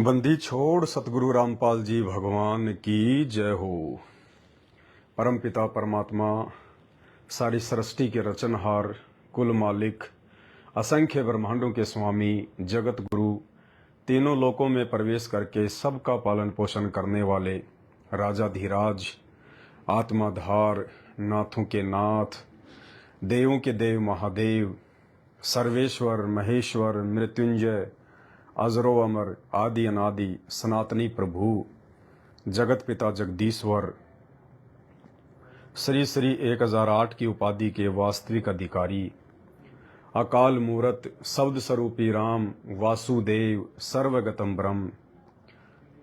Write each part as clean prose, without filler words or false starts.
बंदी छोड़ सतगुरु रामपाल जी भगवान की जय हो। परम पिता परमात्मा, सारी सृष्टि के रचनहार, कुल मालिक, असंख्य ब्रह्मांडों के स्वामी, जगत गुरु, तीनों लोकों में प्रवेश करके सबका पालन पोषण करने वाले राजाधिराज, आत्माधार, नाथों के नाथ, देवों के देव महादेव, सर्वेश्वर महेश्वर मृत्युंजय, अजरो अमर, आदि अनादि, सनातनी प्रभु, जगत पिता जगदीश्वर, श्री श्री 1008 की उपाधि के वास्तविक अधिकारी, अकाल मूरत, शब्द स्वरूपी राम, वासुदेव, सर्वगतम ब्रह्म,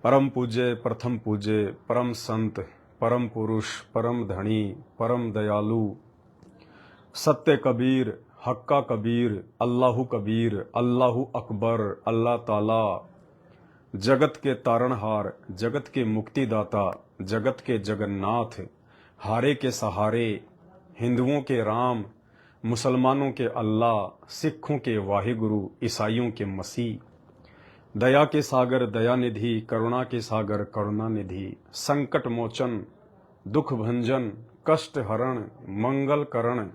परम पूज्य, प्रथम पूज्य, परम संत, परम पुरुष, परम धनी, परम दयालु, सत्य कबीर, हक्का कबीर, अल्लाहु कबीर, अल्लाहु अकबर, अल्लाह ताला, जगत के तारणहार, जगत के मुक्तिदाता, जगत के जगन्नाथ, हारे के सहारे, हिंदुओं के राम, मुसलमानों के अल्लाह, सिखों के वाहिगुरु, ईसाइयों के मसीह, दया के सागर दयानिधि, करुणा के सागर करुणानिधि, संकट मोचन, दुख भंजन, कष्ट हरण, मंगल करण,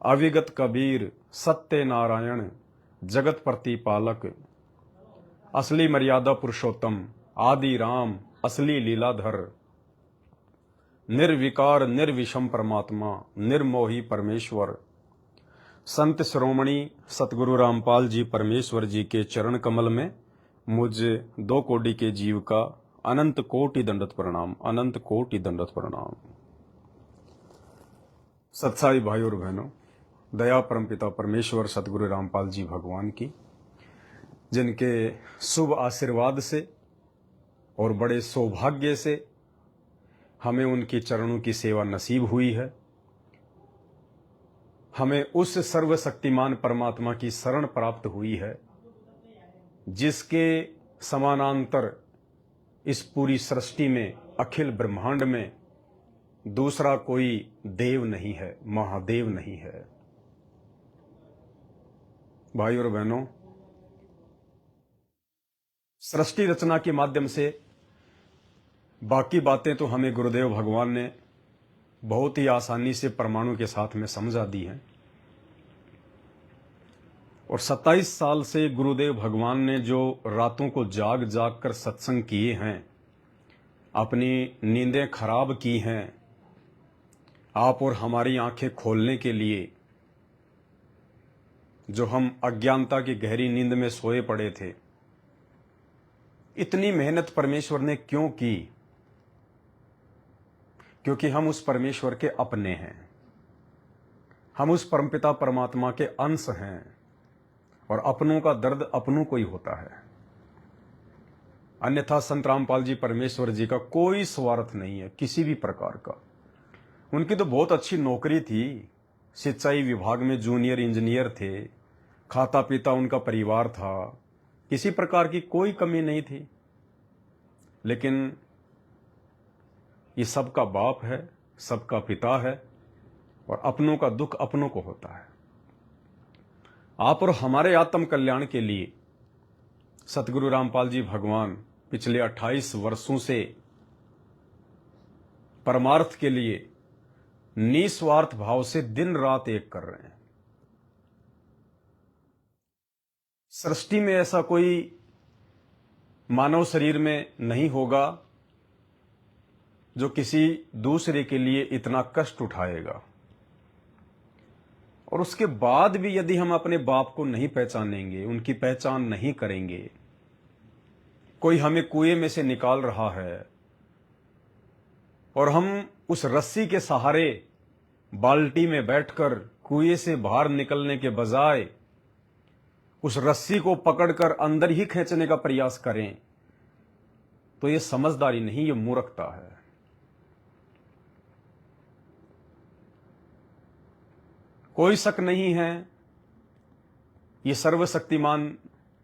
अविगत कबीर, सत्य नारायण, जगत प्रतिपालक, असली मर्यादा पुरुषोत्तम, आदि राम, असली लीलाधर, निर्विकार निर्विषम परमात्मा, निर्मोही परमेश्वर, संत श्रोमणी सतगुरु रामपाल जी परमेश्वर जी के चरण कमल में मुझ 2 कोटि के जीव का अनंत कोटि दंडवत प्रणाम, अनंत कोटि दंडवत प्रणाम। सत्साई भाई और बहनों, दया परमपिता परमेश्वर सतगुरु रामपाल जी भगवान की, जिनके शुभ आशीर्वाद से और बड़े सौभाग्य से हमें उनके चरणों की सेवा नसीब हुई है। हमें उस सर्वशक्तिमान परमात्मा की शरण प्राप्त हुई है, जिसके समानांतर इस पूरी सृष्टि में, अखिल ब्रह्मांड में दूसरा कोई देव नहीं है, महादेव नहीं है। भाई और बहनों, सृष्टि रचना के माध्यम से बाकी बातें तो हमें गुरुदेव भगवान ने बहुत ही आसानी से परमाणु के साथ में समझा दी हैं, और 27 साल से गुरुदेव भगवान ने जो रातों को जाग जाग कर सत्संग किए हैं, अपनी नींदें खराब की हैं, आप और हमारी आंखें खोलने के लिए, जो हम अज्ञानता की गहरी नींद में सोए पड़े थे, इतनी मेहनत परमेश्वर ने क्यों की? क्योंकि हम उस परमेश्वर के अपने हैं, हम उस परमपिता परमात्मा के अंश हैं, और अपनों का दर्द अपनों को ही होता है। अन्यथा संत रामपाल जी परमेश्वर जी का कोई स्वार्थ नहीं है किसी भी प्रकार का। उनकी तो बहुत अच्छी नौकरी थी, सिंचाई विभाग में जूनियर इंजीनियर थे, खाता पीता उनका परिवार था, किसी प्रकार की कोई कमी नहीं थी। लेकिन ये सबका बाप है, सबका पिता है, और अपनों का दुख अपनों को होता है। आप और हमारे आत्म कल्याण के लिए सतगुरु रामपाल जी भगवान पिछले 28 वर्षों से परमार्थ के लिए निस्वार्थ भाव से दिन रात एक कर रहे हैं। सृष्टि में ऐसा कोई मानव शरीर में नहीं होगा जो किसी दूसरे के लिए इतना कष्ट उठाएगा, और उसके बाद भी यदि हम अपने बाप को नहीं पहचानेंगे, उनकी पहचान नहीं करेंगे, कोई हमें कुएं में से निकाल रहा है और हम उस रस्सी के सहारे बाल्टी में बैठकर कुएं से बाहर निकलने के बजाय उस रस्सी को पकड़कर अंदर ही खींचने का प्रयास करें, तो यह समझदारी नहीं, यह मूर्खता है। कोई शक नहीं है, ये सर्वशक्तिमान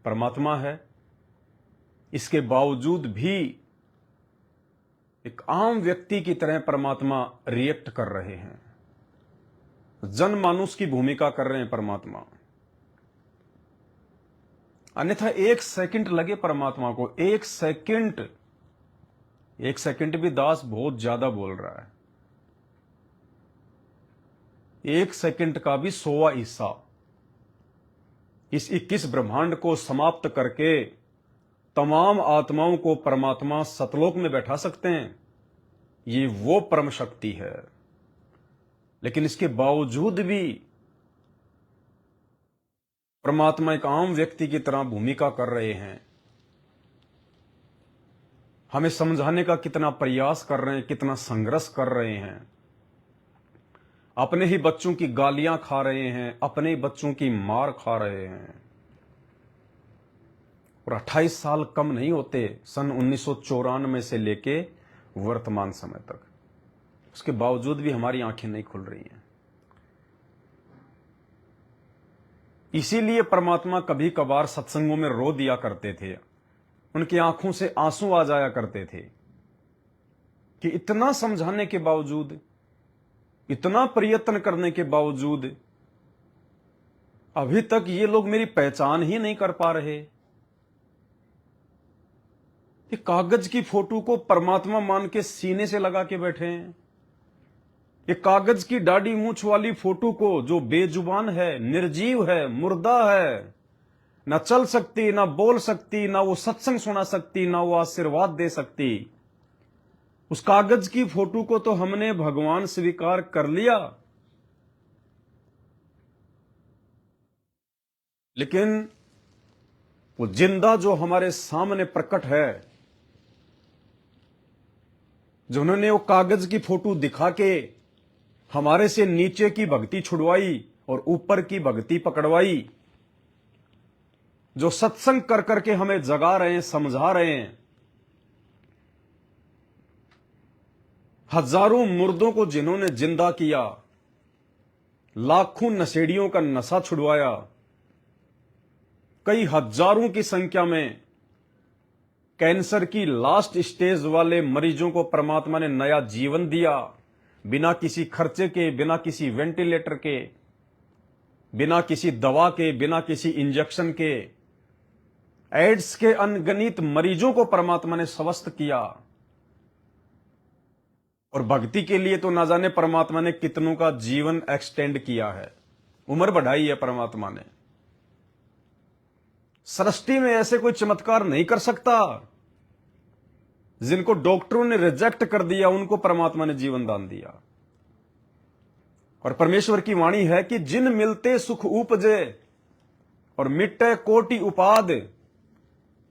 परमात्मा है। इसके बावजूद भी एक आम व्यक्ति की तरह परमात्मा रिएक्ट कर रहे हैं, जनमानुष की भूमिका कर रहे हैं परमात्मा। अन्यथा 1 सेकंड लगे परमात्मा को, 1 सेकंड, 1 सेकंड भी दास बहुत ज्यादा बोल रहा है। 1 सेकंड का भी 100वां हिस्सा इस 21 ब्रह्मांड को समाप्त करके तमाम आत्माओं को परमात्मा सतलोक में बैठा सकते हैं। ये वो परम शक्ति है। लेकिन इसके बावजूद भी परमात्मा एक आम व्यक्ति की तरह भूमिका कर रहे हैं। हमें समझाने का कितना प्रयास कर रहे हैं, कितना संघर्ष कर रहे हैं। अपने ही बच्चों की गालियां खा रहे हैं, अपने ही बच्चों की मार खा रहे हैं। और 28 साल कम नहीं होते सन 1994 से लेके वर्तमान समय तक। उसके बावजूद भी हमारी आंखें नहीं खुल रही हैं। इसीलिए परमात्मा कभी कभार सत्संगों में रो दिया करते थे, उनकी आंखों से आंसू आ जाया करते थे कि इतना समझाने के बावजूद, इतना प्रयत्न करने के बावजूद अभी तक ये लोग मेरी पहचान ही नहीं कर पा रहे। ये कागज की फोटो को परमात्मा मान के सीने से लगा के बैठे हैं। ये कागज की दाढ़ी मूंछ वाली फोटो को, जो बेजुबान है, निर्जीव है, मुर्दा है, ना चल सकती, ना बोल सकती, ना वो सत्संग सुना सकती, ना वो आशीर्वाद दे सकती, उस कागज की फोटो को तो हमने भगवान स्वीकार कर लिया। लेकिन वो जिंदा जो हमारे सामने प्रकट है, जिन्होंने वो कागज की फोटो दिखा के हमारे से नीचे की भक्ति छुड़वाई और ऊपर की भक्ति पकड़वाई, जो सत्संग कर करके हमें जगा रहे हैं, समझा रहे हैं, हजारों मुर्दों को जिन्होंने जिंदा किया, लाखों नशेड़ियों का नशा छुड़वाया, कई हजारों की संख्या में कैंसर की लास्ट स्टेज वाले मरीजों को परमात्मा ने नया जीवन दिया, बिना किसी खर्चे के, बिना किसी वेंटिलेटर के, बिना किसी दवा के, बिना किसी इंजेक्शन के। एड्स के अनगिनत मरीजों को परमात्मा ने स्वस्थ किया। और भक्ति के लिए तो ना जाने परमात्मा ने कितनों का जीवन एक्सटेंड किया है, उम्र बढ़ाई है परमात्मा ने। सृष्टि में ऐसे कोई चमत्कार नहीं कर सकता। जिनको डॉक्टरों ने रिजेक्ट कर दिया, उनको परमात्मा ने जीवन दान दिया। और परमेश्वर की वाणी है कि जिन मिलते सुख उपजे और मिटे कोटि उपाद,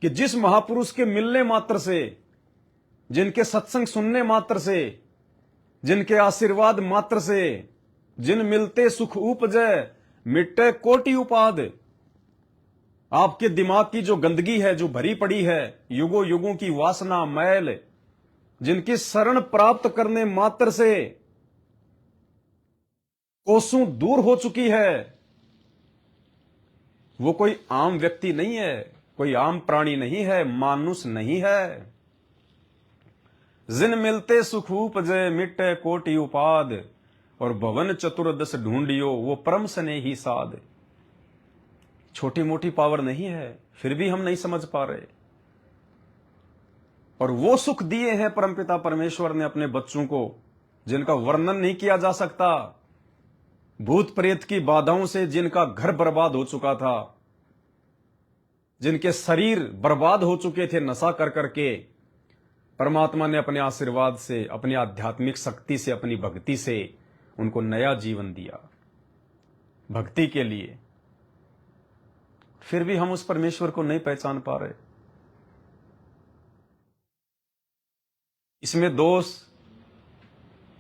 कि जिस महापुरुष के मिलने मात्र से, जिनके सत्संग सुनने मात्र से, जिनके आशीर्वाद मात्र से, जिन मिलते सुख उपजे मिटे कोटि उपाद। आपके दिमाग की जो गंदगी है, जो भरी पड़ी है, युगों युगों की वासना मैल, जिनकी शरण प्राप्त करने मात्र से कोसों दूर हो चुकी है, वो कोई आम व्यक्ति नहीं है, कोई आम प्राणी नहीं है, मानुष नहीं है। जिन मिलते सुख उपजे मिटे कोटि उपाद, और भवन चतुर्दश ढूंढियो वो परम स्नेही साध। छोटी मोटी पावर नहीं है, फिर भी हम नहीं समझ पा रहे। और वो सुख दिए हैं परमपिता परमेश्वर ने अपने बच्चों को, जिनका वर्णन नहीं किया जा सकता। भूत प्रेत की बाधाओं से जिनका घर बर्बाद हो चुका था, जिनके शरीर बर्बाद हो चुके थे नशा कर करके, परमात्मा ने अपने आशीर्वाद से, अपनी आध्यात्मिक शक्ति से, अपनी भक्ति से उनको नया जीवन दिया भक्ति के लिए। फिर भी हम उस परमेश्वर को नहीं पहचान पा रहे। इसमें दोष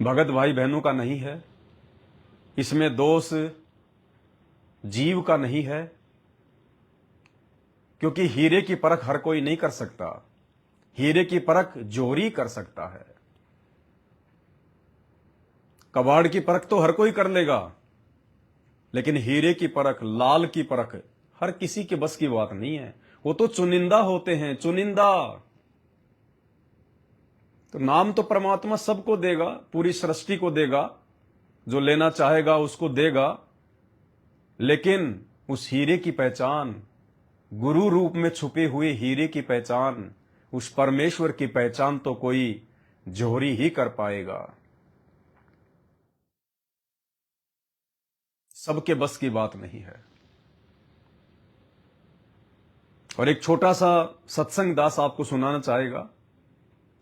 भगत भाई बहनों का नहीं है, इसमें दोष जीव का नहीं है, क्योंकि हीरे की परख हर कोई नहीं कर सकता। हीरे की परख जोहरी कर सकता है। कबाड़ की परख तो हर कोई कर लेगा, लेकिन हीरे की परख, लाल की परख हर किसी के बस की बात नहीं है। वो तो चुनिंदा होते हैं, चुनिंदा। तो नाम तो परमात्मा सबको देगा, पूरी सृष्टि को देगा, जो लेना चाहेगा उसको देगा, लेकिन उस हीरे की पहचान, गुरु रूप में छुपे हुए हीरे की पहचान, उस परमेश्वर की पहचान तो कोई जोहरी ही कर पाएगा। सबके बस की बात नहीं है। और एक छोटा सा सत्संग दास आपको सुनाना चाहेगा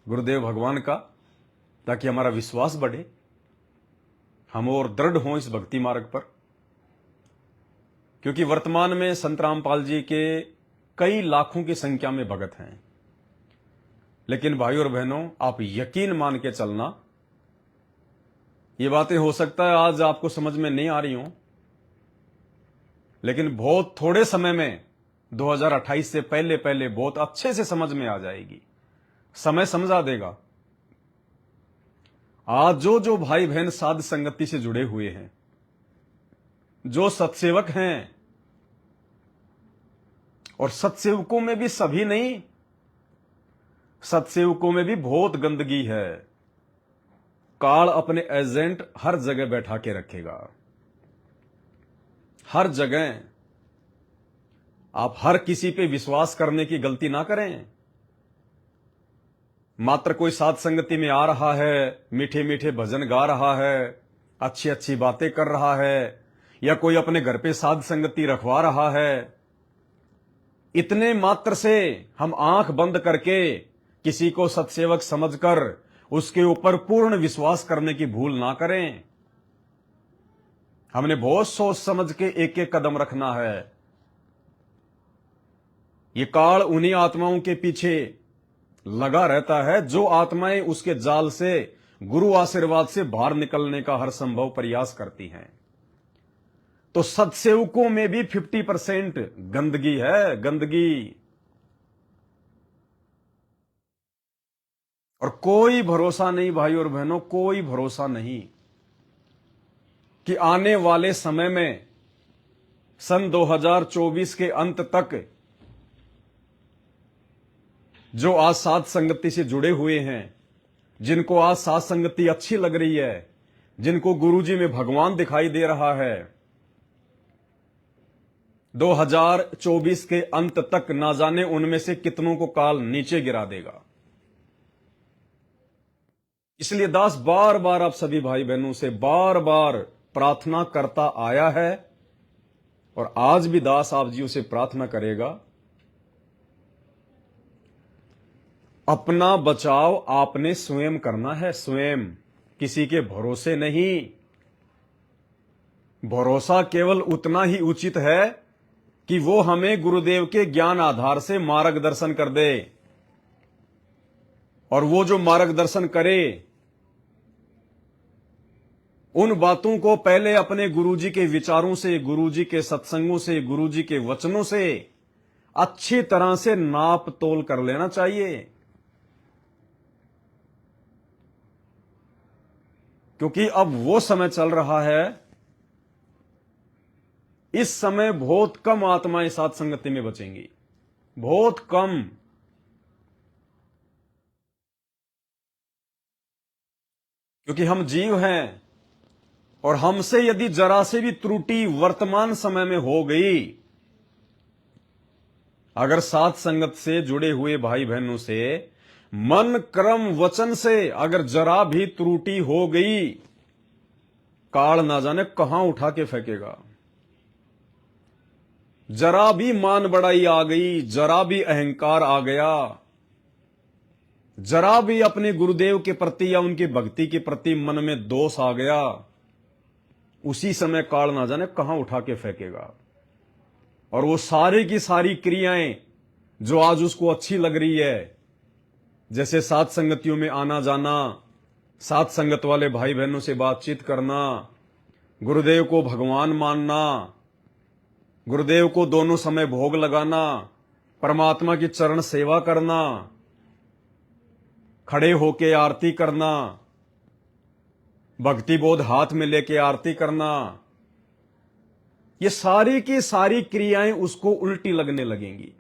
गुरुदेव भगवान का, ताकि हमारा विश्वास बढ़े, हम और दृढ़ हों इस भक्ति मार्ग पर। क्योंकि वर्तमान में संत रामपाल जी के कई लाखों की संख्या में भगत हैं, लेकिन भाइयों और बहनों, आप यकीन मान के चलना, ये बातें हो सकता है आज आपको समझ में नहीं आ रही हों, लेकिन बहुत थोड़े समय में 2028 से पहले पहले बहुत अच्छे से समझ में आ जाएगी। समय समझा देगा। आज जो भाई बहन साध संगति से जुड़े हुए हैं, जो सत्सेवक हैं, और सत्सेवकों में भी सभी नहीं, सत्सेवकों में भी बहुत गंदगी है। काल अपने एजेंट हर जगह बैठा के रखेगा, हर जगह। आप हर किसी पे विश्वास करने की गलती ना करें। मात्र कोई साध संगति में आ रहा है, मीठे मीठे भजन गा रहा है, अच्छी अच्छी बातें कर रहा है, या कोई अपने घर पे साध संगति रखवा रहा है, इतने मात्र से हम आंख बंद करके किसी को सत्सेवक समझकर उसके ऊपर पूर्ण विश्वास करने की भूल ना करें। हमने बहुत सोच समझ के एक एक कदम रखना है। ये काल उन्हीं आत्माओं के पीछे लगा रहता है जो आत्माएं उसके जाल से, गुरु आशीर्वाद से बाहर निकलने का हर संभव प्रयास करती हैं। तो सत्सेवकों में भी 50% गंदगी है, गंदगी। और कोई भरोसा नहीं भाई और बहनों, कोई भरोसा नहीं कि आने वाले समय में सन 2024 के अंत तक जो आज साध संगति से जुड़े हुए हैं, जिनको आज साध संगति अच्छी लग रही है, जिनको गुरुजी में भगवान दिखाई दे रहा है, 2024 के अंत तक ना जाने उनमें से कितनों को काल नीचे गिरा देगा। इसलिए दास बार बार आप सभी भाई बहनों से बार बार प्रार्थना करता आया है, और आज भी दास आप जी से प्रार्थना करेगा, अपना बचाव आपने स्वयं करना है, स्वयं, किसी के भरोसे नहीं। भरोसा केवल उतना ही उचित है कि वो हमें गुरुदेव के ज्ञान आधार से मार्गदर्शन कर दे, और वो जो मार्गदर्शन करे उन बातों को पहले अपने गुरुजी के विचारों से, गुरुजी के सत्संगों से, गुरुजी के वचनों से अच्छी तरह से नाप तोल कर लेना चाहिए। क्योंकि अब वो समय चल रहा है, इस समय बहुत कम आत्माएं साध संगति में बचेंगी, बहुत कम। क्योंकि हम जीव हैं, और हमसे यदि जरा से भी त्रुटि वर्तमान समय में हो गई, अगर साध संगत से जुड़े हुए भाई बहनों से मन कर्म वचन से अगर जरा भी त्रुटि हो गई, काल ना जाने कहां उठा के फेंकेगा। जरा भी मान बढ़ाई आ गई, जरा भी अहंकार आ गया, जरा भी अपने गुरुदेव के प्रति या उनकी भक्ति के प्रति मन में दोष आ गया, उसी समय काल ना जाने कहां उठा के फेंकेगा। और वो सारी की सारी क्रियाएं जो आज उसको अच्छी लग रही है, जैसे साध संगतियों में आना जाना, साध संगत वाले भाई बहनों से बातचीत करना, गुरुदेव को भगवान मानना, गुरुदेव को दोनों समय भोग लगाना, परमात्मा की चरण सेवा करना, खड़े होके आरती करना, भक्ति बोध हाथ में लेके आरती करना, ये सारी की सारी क्रियाएं उसको उल्टी लगने लगेंगी।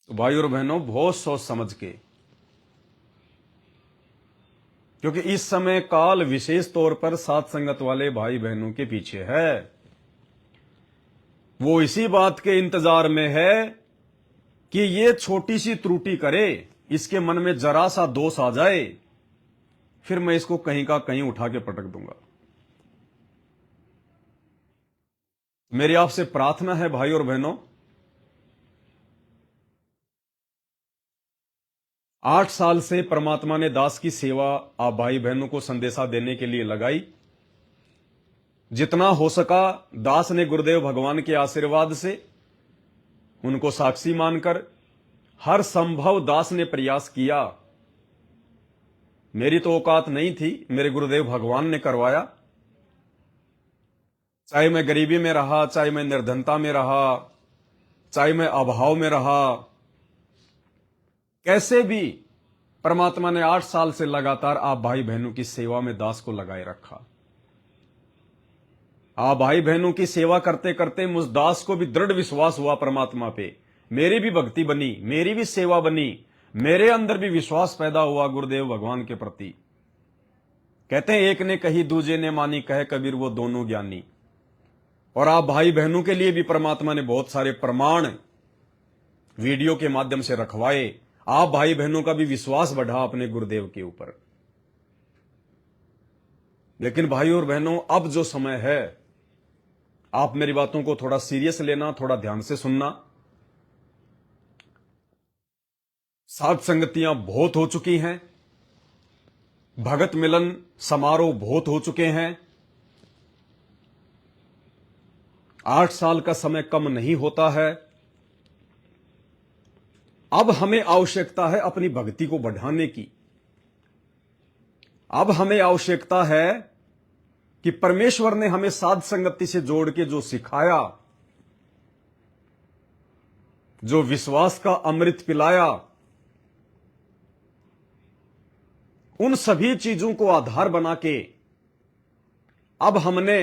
तो भाई और बहनों, बहुत सोच समझ के, क्योंकि इस समय काल विशेष तौर पर साध संगत वाले भाई बहनों के पीछे है। वो इसी बात के इंतजार में है कि ये छोटी सी त्रुटि करे, इसके मन में जरा सा दोष आ जाए, फिर मैं इसको कहीं का कहीं उठा के पटक दूंगा। मेरी आपसे प्रार्थना है भाई और बहनों, 8 साल से परमात्मा ने दास की सेवा आप भाई बहनों को संदेशा देने के लिए लगाई। जितना हो सका दास ने गुरुदेव भगवान के आशीर्वाद से उनको साक्षी मानकर हर संभव दास ने प्रयास किया। मेरी तो औकात नहीं थी, मेरे गुरुदेव भगवान ने करवाया। चाहे मैं गरीबी में रहा, चाहे मैं निर्धनता में रहा, चाहे मैं अभाव में रहा, कैसे भी परमात्मा ने 8 साल से लगातार आप भाई बहनों की सेवा में दास को लगाए रखा। आप भाई बहनों की सेवा करते करते मुझ दास को भी दृढ़ विश्वास हुआ परमात्मा पे, मेरी भी भक्ति बनी, मेरी भी सेवा बनी, मेरे अंदर भी विश्वास पैदा हुआ गुरुदेव भगवान के प्रति। कहते हैं एक ने कही दूजे ने मानी, कहे कबीर वो दोनों ज्ञानी। और आप भाई बहनों के लिए भी परमात्मा ने बहुत सारे प्रमाण वीडियो के माध्यम से रखवाए। आप भाई बहनों का भी विश्वास बढ़ा अपने गुरुदेव के ऊपर। लेकिन भाई और बहनों, अब जो समय है, आप मेरी बातों को थोड़ा सीरियस लेना, थोड़ा ध्यान से सुनना। साध संगतियां बहुत हो चुकी हैं, भगत मिलन समारोह बहुत हो चुके हैं। 8 साल का समय कम नहीं होता है। अब हमें आवश्यकता है अपनी भक्ति को बढ़ाने की। अब हमें आवश्यकता है कि परमेश्वर ने हमें साध संगति से जोड़ के जो सिखाया, जो विश्वास का अमृत पिलाया, उन सभी चीजों को आधार बना के अब हमने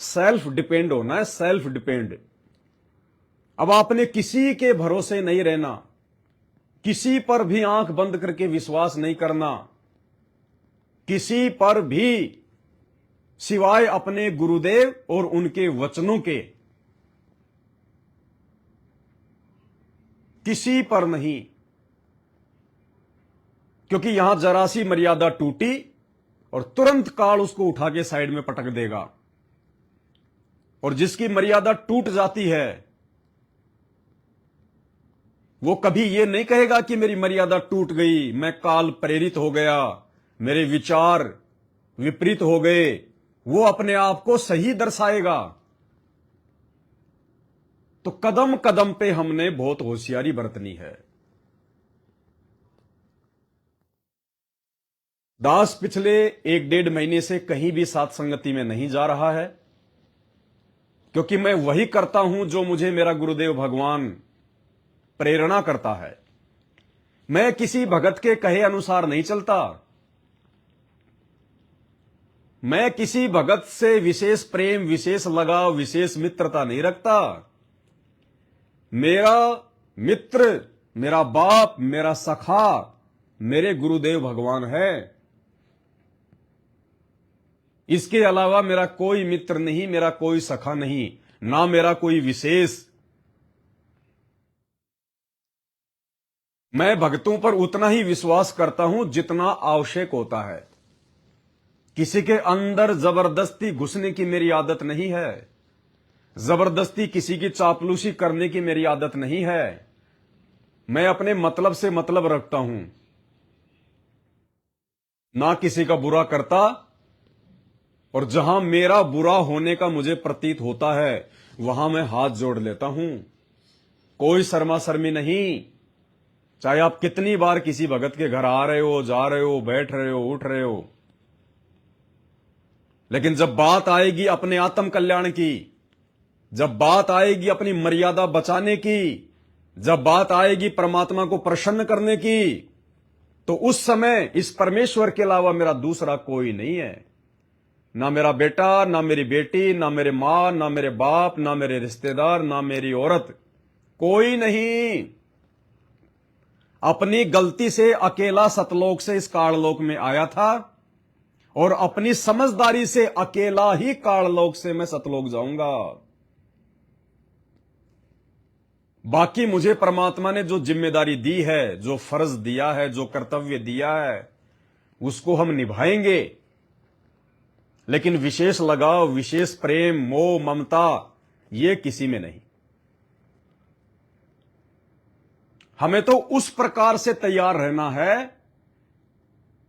सेल्फ डिपेंड होना है। Self depend. अब आपने किसी के भरोसे नहीं रहना, किसी पर भी आंख बंद करके विश्वास नहीं करना, किसी पर भी सिवाय अपने गुरुदेव और उनके वचनों के, किसी पर नहीं। क्योंकि यहां जरा सी मर्यादा टूटी और तुरंत काल उसको उठा के साइड में पटक देगा। और जिसकी मर्यादा टूट जाती है वो कभी ये नहीं कहेगा कि मेरी मर्यादा टूट गई, मैं काल प्रेरित हो गया, मेरे विचार विपरीत हो गए। वो अपने आप को सही दर्शाएगा। तो कदम कदम पे हमने बहुत होशियारी बरतनी है। दास पिछले 1-1.5 महीने से कहीं भी साथ संगति में नहीं जा रहा है, क्योंकि मैं वही करता हूं जो मुझे मेरा गुरुदेव भगवान प्रेरणा करता है। मैं किसी भगत के कहे अनुसार नहीं चलता। मैं किसी भगत से विशेष प्रेम, विशेष लगाव, विशेष मित्रता नहीं रखता। मेरा मित्र, मेरा बाप, मेरा सखा मेरे गुरुदेव भगवान है। इसके अलावा मेरा कोई मित्र नहीं, मेरा कोई सखा नहीं, ना मेरा कोई विशेष। मैं भक्तों पर उतना ही विश्वास करता हूं जितना आवश्यक होता है। किसी के अंदर जबरदस्ती घुसने की मेरी आदत नहीं है। जबरदस्ती किसी की चापलूसी करने की मेरी आदत नहीं है। मैं अपने मतलब से मतलब रखता हूं, ना किसी का बुरा करता। और जहां मेरा बुरा होने का मुझे प्रतीत होता है वहां मैं हाथ जोड़ लेता हूं। कोई शर्मा शर्मी नहीं। चाहे आप कितनी बार किसी भगत के घर आ रहे हो, जा रहे हो, बैठ रहे हो, उठ रहे हो, लेकिन जब बात आएगी अपने आत्म कल्याण की, जब बात आएगी अपनी मर्यादा बचाने की, जब बात आएगी परमात्मा को प्रसन्न करने की, तो उस समय इस परमेश्वर के अलावा मेरा दूसरा कोई नहीं है। ना मेरा बेटा, ना मेरी बेटी, ना मेरे मां, ना मेरे बाप, ना मेरे रिश्तेदार, ना मेरी औरत, कोई नहीं। अपनी गलती से अकेला सतलोक से इस काललोक में आया था और अपनी समझदारी से अकेला ही काललोक से मैं सतलोक जाऊंगा। बाकी मुझे परमात्मा ने जो जिम्मेदारी दी है, जो फर्ज दिया है, जो कर्तव्य दिया है, उसको हम निभाएंगे। लेकिन विशेष लगाव, विशेष प्रेम, मोह, ममता ये किसी में नहीं। हमें तो उस प्रकार से तैयार रहना है।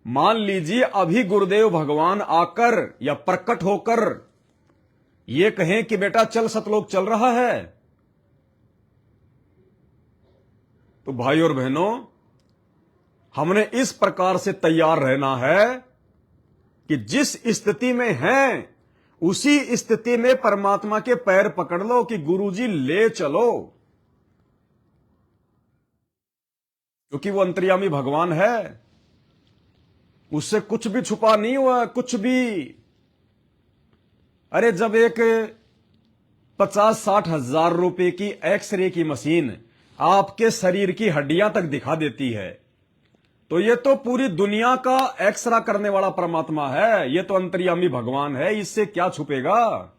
मान लीजिए अभी गुरुदेव भगवान आकर या प्रकट होकर ये कहें कि बेटा चल सतलोक चल रहा है, तो भाई और बहनों, हमने इस प्रकार से तैयार रहना है कि जिस स्थिति में हैं उसी स्थिति में परमात्मा के पैर पकड़ लो कि गुरुजी ले चलो, क्योंकि वो अंतर्यामी भगवान है। उससे कुछ भी छुपा नहीं हुआ, कुछ भी। अरे जब एक 50-60 हजार रुपए की एक्सरे की मशीन आपके शरीर की हड्डियां तक दिखा देती है, तो ये तो पूरी दुनिया का एक्सरा करने वाला परमात्मा है, ये तो अंतर्यामी भगवान है। इससे क्या छुपेगा?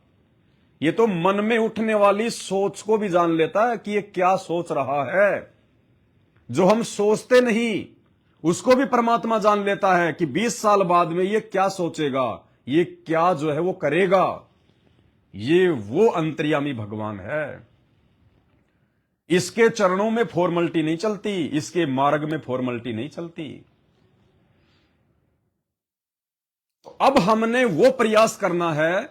ये तो मन में उठने वाली सोच को भी जान लेता है कि ये क्या सोच रहा है। जो हम सोचते नहीं उसको भी परमात्मा जान लेता है कि 20 साल बाद में ये क्या सोचेगा, ये क्या जो है वो करेगा। ये वो अंतर्यामी भगवान है। इसके चरणों में फॉर्मलिटी नहीं चलती, इसके मार्ग में फॉर्मलिटी नहीं चलती। तो अब हमने वो प्रयास करना है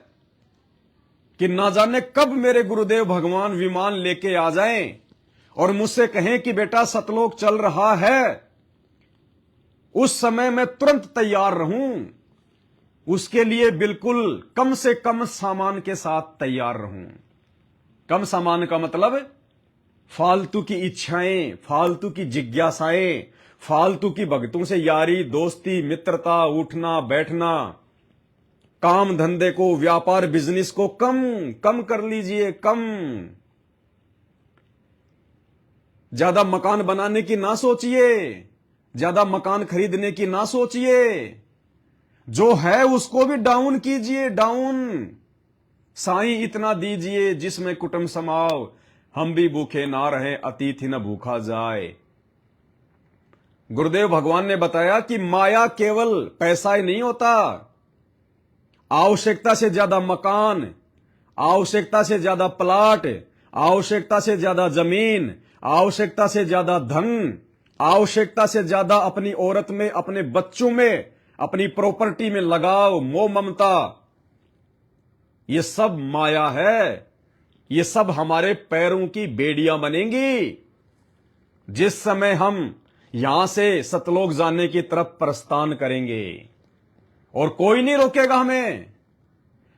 कि ना जाने कब मेरे गुरुदेव भगवान विमान लेके आ जाएं और मुझसे कहें कि बेटा सतलोक चल रहा है। उस समय मैं तुरंत तैयार रहूं, उसके लिए बिल्कुल कम से कम सामान के साथ तैयार रहूं। कम सामान का मतलब फालतू की इच्छाएं, फालतू की जिज्ञासाएं, फालतू की भक्तों से यारी दोस्ती मित्रता, उठना बैठना, काम धंधे को, व्यापार बिजनेस को कम कम कर लीजिए, कम। ज्यादा मकान बनाने की ना सोचिए, ज्यादा मकान खरीदने की ना सोचिए। जो है उसको भी डाउन कीजिए, डाउन। साईं इतना दीजिए जिसमें कुटुंब समाओ, हम भी भूखे ना रहे, अतिथि न भूखा जाए। गुरुदेव भगवान ने बताया कि माया केवल पैसा ही नहीं होता। आवश्यकता से ज्यादा मकान, आवश्यकता से ज्यादा प्लाट, आवश्यकता से ज्यादा जमीन, आवश्यकता से ज्यादा धन, आवश्यकता से ज्यादा अपनी औरत में, अपने बच्चों में, अपनी प्रॉपर्टी में लगाव, मोह ममता, ये सब माया है। ये सब हमारे पैरों की बेड़ियां बनेंगी। जिस समय हम यहां से सतलोक जाने की तरफ प्रस्थान करेंगे, और कोई नहीं रोकेगा हमें।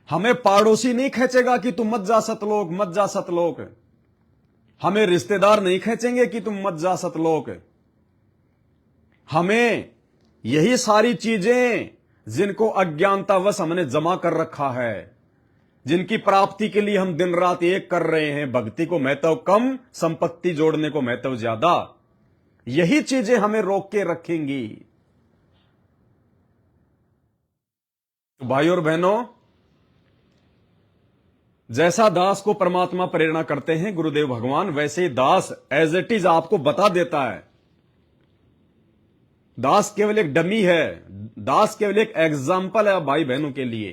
हमें पड़ोसी नहीं खींचेगा कि तुम मत जा सतलोक, मत जा सतलोक। हमें रिश्तेदार नहीं खींचेंगे कि तुम मत जा सतलोक। हमें यही सारी चीजें जिनको अज्ञानतावश हमने जमा कर रखा है, जिनकी प्राप्ति के लिए हम दिन रात एक कर रहे हैं, भक्ति को महत्व कम, संपत्ति जोड़ने को महत्व ज्यादा, यही चीजें हमें रोक के रखेंगी। तो भाई और बहनों, जैसा दास को परमात्मा प्रेरणा करते हैं गुरुदेव भगवान, वैसे ही दास एज इट इज आपको बता देता है। दास केवल एक डमी है, दास केवल एक एग्जाम्पल है भाई बहनों के लिए,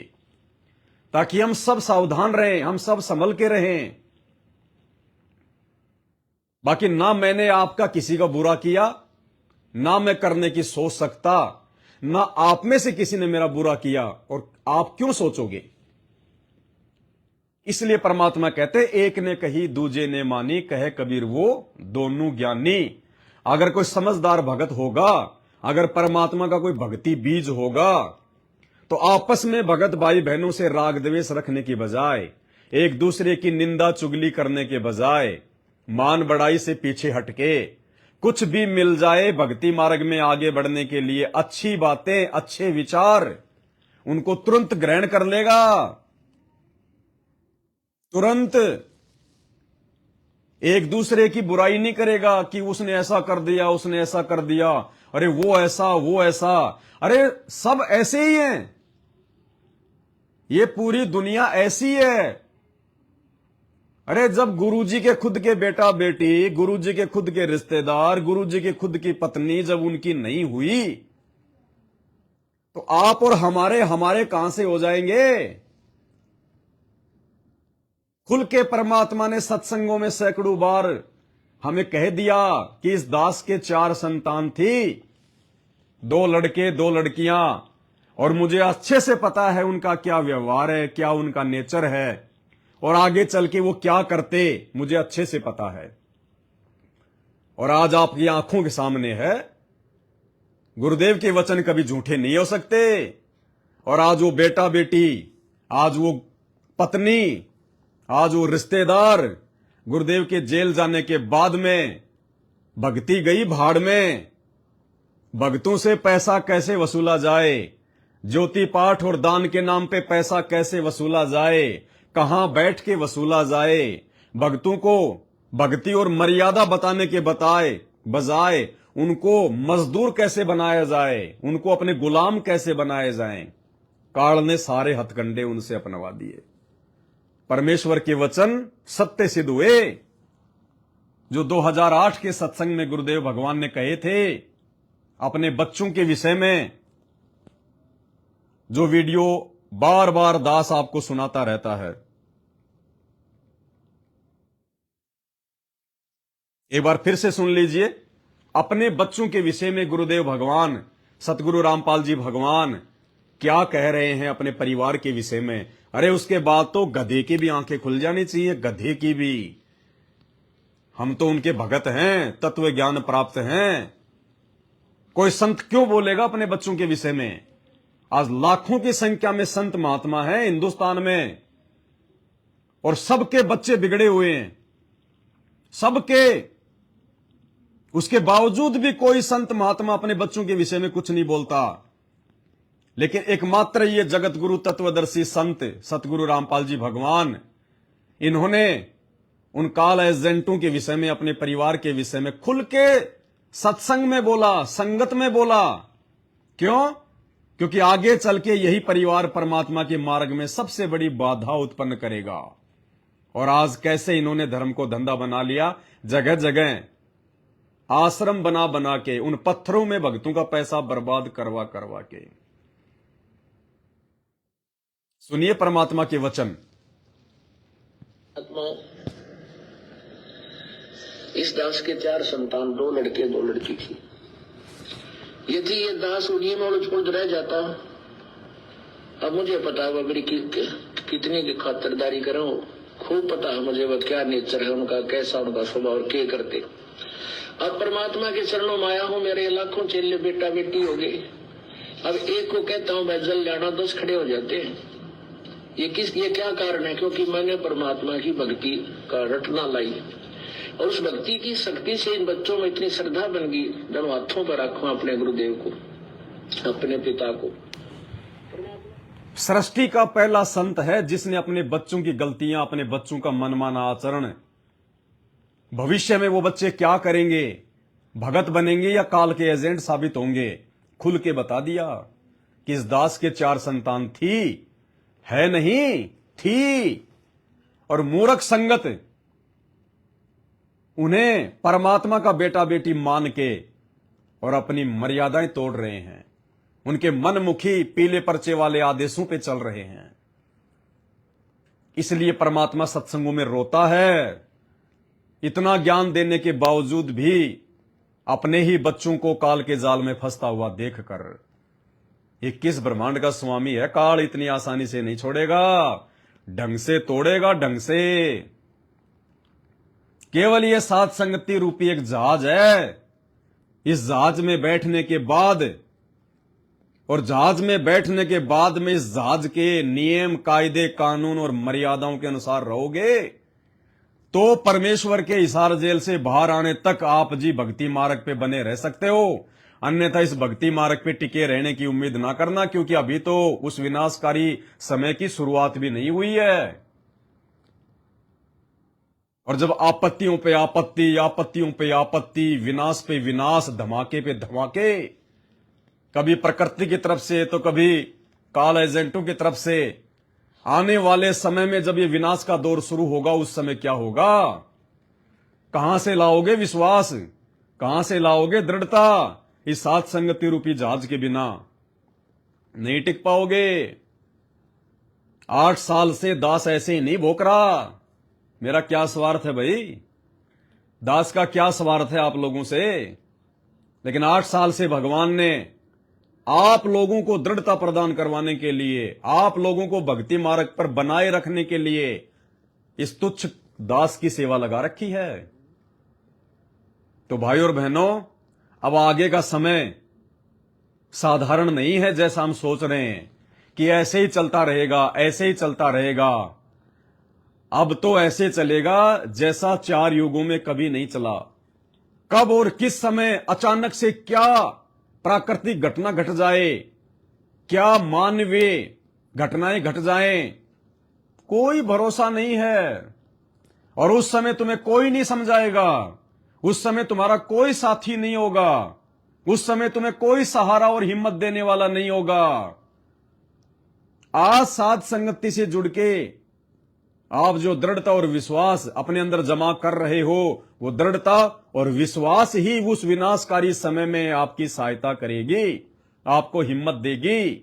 ताकि हम सब सावधान रहें, हम सब संभल के रहें। बाकी ना मैंने आपका किसी का बुरा किया, ना मैं करने की सोच सकता, ना आप में से किसी ने मेरा बुरा किया, और आप क्यों सोचोगे। इसलिए परमात्मा कहते एक ने कही दूजे ने मानी, कहे कबीर वो दोनों ज्ञानी। अगर कोई समझदार भगत होगा, अगर परमात्मा का कोई भक्ति बीज होगा, तो आपस में भगत भाई बहनों से राग द्वेष रखने की बजाय, एक दूसरे की निंदा चुगली करने के बजाय, मान बढ़ाई से पीछे हटके कुछ भी मिल जाए भक्ति मार्ग में आगे बढ़ने के लिए, अच्छी बातें, अच्छे विचार, उनको तुरंत ग्रहण कर लेगा। तुरंत एक दूसरे की बुराई नहीं करेगा कि उसने ऐसा कर दिया, उसने ऐसा कर दिया, अरे वो ऐसा, वो ऐसा। अरे सब ऐसे ही हैं, ये पूरी दुनिया ऐसी है। अरे जब गुरुजी के खुद के बेटा बेटी, गुरुजी के खुद के रिश्तेदार, गुरुजी के खुद की पत्नी जब उनकी नहीं हुई, तो आप और हमारे हमारे कहां से हो जाएंगे? खुल के परमात्मा ने सत्संगों में सैकड़ों बार हमें कह दिया कि इस दास के 4 संतान थी, 2 लड़के 2 लड़कियां, और मुझे अच्छे से पता है उनका क्या व्यवहार है, क्या उनका नेचर है, और आगे चल के वो क्या करते मुझे अच्छे से पता है। और आज आपकी आंखों के सामने है, गुरुदेव के वचन कभी झूठे नहीं हो सकते। और आज वो बेटा बेटी, आज वो पत्नी, आज वो रिश्तेदार गुरुदेव के जेल जाने के बाद में भक्ति गई भाड़ में। भक्तों से पैसा कैसे वसूला जाए, ज्योति पाठ और दान के नाम पे पैसा कैसे वसूला जाए, कहां बैठ के वसूला जाए, भक्तों को भक्ति और मर्यादा बताने के बजाय उनको मजदूर कैसे बनाया जाए, उनको अपने गुलाम कैसे बनाए जाएं, काल ने सारे हथकंडे उनसे अपनवा दिए। परमेश्वर के वचन सत्य सिद्ध हुए। जो 2008 के सत्संग में गुरुदेव भगवान ने कहे थे अपने बच्चों के विषय में, जो वीडियो बार बार दास आपको सुनाता रहता है, एक बार फिर से सुन लीजिए। अपने बच्चों के विषय में गुरुदेव भगवान, सतगुरु रामपाल जी भगवान क्या कह रहे हैं अपने परिवार के विषय में। अरे उसके बाद तो गधे की भी आंखें खुल जानी चाहिए, गधे की भी। हम तो उनके भगत हैं, तत्व ज्ञान प्राप्त हैं। कोई संत क्यों बोलेगा अपने बच्चों के विषय में? आज लाखों की संख्या में संत महात्मा हैं हिंदुस्तान में, और सबके बच्चे बिगड़े हुए हैं, सबके। उसके बावजूद भी कोई संत महात्मा अपने बच्चों के विषय में कुछ नहीं बोलता। लेकिन एकमात्र ये जगत गुरु तत्वदर्शी संत सतगुरु रामपाल जी भगवान, इन्होंने उन काल एजेंटों के विषय में, अपने परिवार के विषय में खुल के सत्संग में बोला, संगत में बोला। क्यों? क्योंकि आगे चल के यही परिवार परमात्मा के मार्ग में सबसे बड़ी बाधा उत्पन्न करेगा। और आज कैसे इन्होंने धर्म को धंधा बना लिया, जगह जगह आश्रम बना बना के उन पत्थरों में भक्तों का पैसा बर्बाद करवा करवा के। सुनिए परमात्मा के वचन। इस दास के 4 संतान, 2 लड़के 2 लड़की थी। यदि ये दास उन्हीं में उलझ रह जाता, अब मुझे पता है वह मेरी कितनी की खातिरदारी करूं, खूब पता है मुझे वह क्या नेचर है उनका, कैसा उनका स्वभाव और क्या करते। अब परमात्मा के चरणों में आया हूं, मेरे लाखों चेले बेटा बेटी हो गए। अब एक को कहता हूं मैं जल जाना, 10 खड़े हो जाते हैं। ये क्या कारण है? क्योंकि मैंने परमात्मा की भक्ति का रटना लाई, और उस भक्ति की शक्ति से इन बच्चों में इतनी श्रद्धा बन गई, दोनों हाथों पर रखूं अपने गुरुदेव को, अपने पिता को। सृष्टि का पहला संत है जिसने अपने बच्चों की गलतियां, अपने बच्चों का मनमाना आचरण, भविष्य में वो बच्चे क्या करेंगे, भगत बनेंगे या काल के एजेंट साबित होंगे, खुल के बता दिया कि इस दास के 4 संतान थी, है नहीं, थी। और मूर्ख संगत उन्हें परमात्मा का बेटा बेटी मान के और अपनी मर्यादाएं तोड़ रहे हैं, उनके मनमुखी पीले पर्चे वाले आदेशों पे चल रहे हैं। इसलिए परमात्मा सत्संगों में रोता है। इतना ज्ञान देने के बावजूद भी अपने ही बच्चों को काल के जाल में फंसता हुआ देखकर, ये किस ब्रह्मांड का स्वामी है? काल इतनी आसानी से नहीं छोड़ेगा, ढंग से तोड़ेगा, ढंग से। केवल ये सात संगति रूपी एक जहाज है। इस जहाज में बैठने के बाद, और जहाज में बैठने के बाद में इस जहाज के नियम, कायदे, कानून और मर्यादाओं के अनुसार रहोगे तो परमेश्वर के हिसार जेल से बाहर आने तक आप जी भक्ति मार्ग पे बने रह सकते हो। अन्यथा इस भक्ति मार्ग पे टिके रहने की उम्मीद ना करना, क्योंकि अभी तो उस विनाशकारी समय की शुरुआत भी नहीं हुई है। और जब आपत्तियों पे आपत्ति, आपत्तियों पे आपत्ति, विनाश पे विनाश, धमाके पे धमाके, कभी प्रकृति की तरफ से तो कभी काल एजेंटों की तरफ से आने वाले समय में जब ये विनाश का दौर शुरू होगा, उस समय क्या होगा? कहां से लाओगे विश्वास, कहां से लाओगे दृढ़ता? इस सात संगति रूपी जहाज के बिना नहीं टिक पाओगे। 8 साल से दास ऐसे ही नहीं भोंक रहा। मेरा क्या स्वार्थ है भाई? दास का क्या स्वार्थ है आप लोगों से? लेकिन 8 साल से भगवान ने आप लोगों को दृढ़ता प्रदान करवाने के लिए, आप लोगों को भक्ति मार्ग पर बनाए रखने के लिए इस तुच्छ दास की सेवा लगा रखी है। तो भाई और बहनों, अब आगे का समय साधारण नहीं है जैसा हम सोच रहे हैं कि ऐसे ही चलता रहेगा, ऐसे ही चलता रहेगा। अब तो ऐसे चलेगा जैसा 4 युगों में कभी नहीं चला। कब और किस समय अचानक से क्या प्राकृतिक घटना घट जाए, क्या मानवीय घटनाएं घट जाएं, कोई भरोसा नहीं है। और उस समय तुम्हें कोई नहीं समझाएगा, उस समय तुम्हारा कोई साथी नहीं होगा, उस समय तुम्हें कोई सहारा और हिम्मत देने वाला नहीं होगा। आज साध संगति से जुड़ के आप जो दृढ़ता और विश्वास अपने अंदर जमा कर रहे हो, वो दृढ़ता और विश्वास ही उस विनाशकारी समय में आपकी सहायता करेगी, आपको हिम्मत देगी।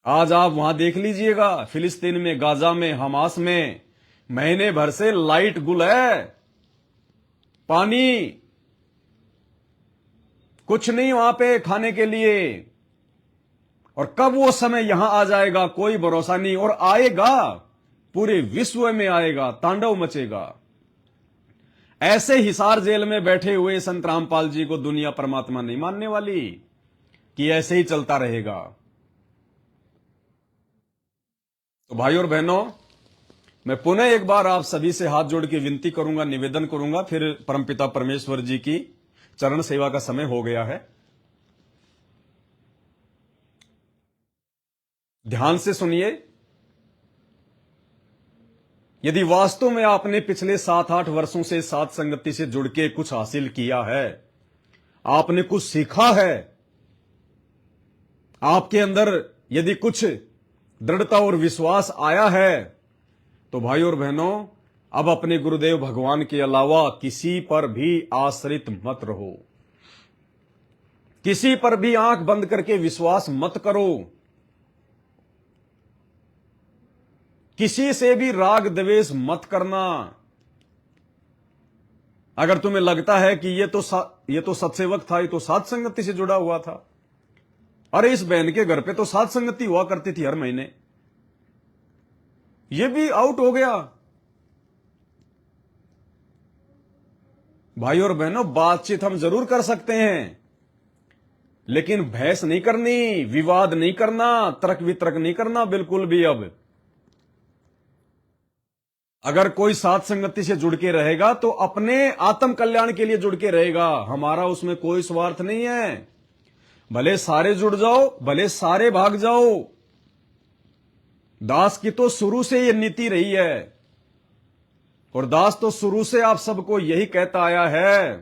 आज आप वहां देख लीजिएगा, फिलिस्तीन में, गाजा में, हमास में महीने भर से लाइट गुल है, पानी कुछ नहीं वहां पे खाने के लिए। और कब वो समय यहां आ जाएगा कोई भरोसा नहीं, और आएगा, पूरे विश्व में आएगा, तांडव मचेगा। ऐसे हिसार जेल में बैठे हुए संत रामपाल जी को दुनिया परमात्मा नहीं मानने वाली कि ऐसे ही चलता रहेगा। तो भाई और बहनों, मैं पुनः एक बार आप सभी से हाथ जोड़ के विनती करूंगा, निवेदन करूंगा, फिर परमपिता परमेश्वर जी की चरण सेवा का समय हो गया है। ध्यान से सुनिए। यदि वास्तव में आपने पिछले 7-8 वर्षों से साथ संगति से जुड़ के कुछ हासिल किया है, आपने कुछ सीखा है, आपके अंदर यदि कुछ दृढ़ता और विश्वास आया है, तो भाई और बहनों, अब अपने गुरुदेव भगवान के अलावा किसी पर भी आश्रित मत रहो, किसी पर भी आंख बंद करके विश्वास मत करो, किसी से भी राग द्वेष मत करना। अगर तुम्हें लगता है कि ये तो सत्सेवक था, ये तो साध संगति से जुड़ा हुआ था, अरे इस बहन के घर पे तो साध संगति हुआ करती थी हर महीने, ये भी आउट हो गया। भाई और बहनों, बातचीत हम जरूर कर सकते हैं, लेकिन बहस नहीं करनी, विवाद नहीं करना, तर्क वितर्क नहीं करना बिल्कुल भी। अब अगर कोई साथ संगति से जुड़ के रहेगा तो अपने आत्म कल्याण के लिए जुड़ के रहेगा, हमारा उसमें कोई स्वार्थ नहीं है। भले सारे जुड़ जाओ, भले सारे भाग जाओ। दास की तो शुरू से यह नीति रही है, और दास तो शुरू से आप सबको यही कहता आया है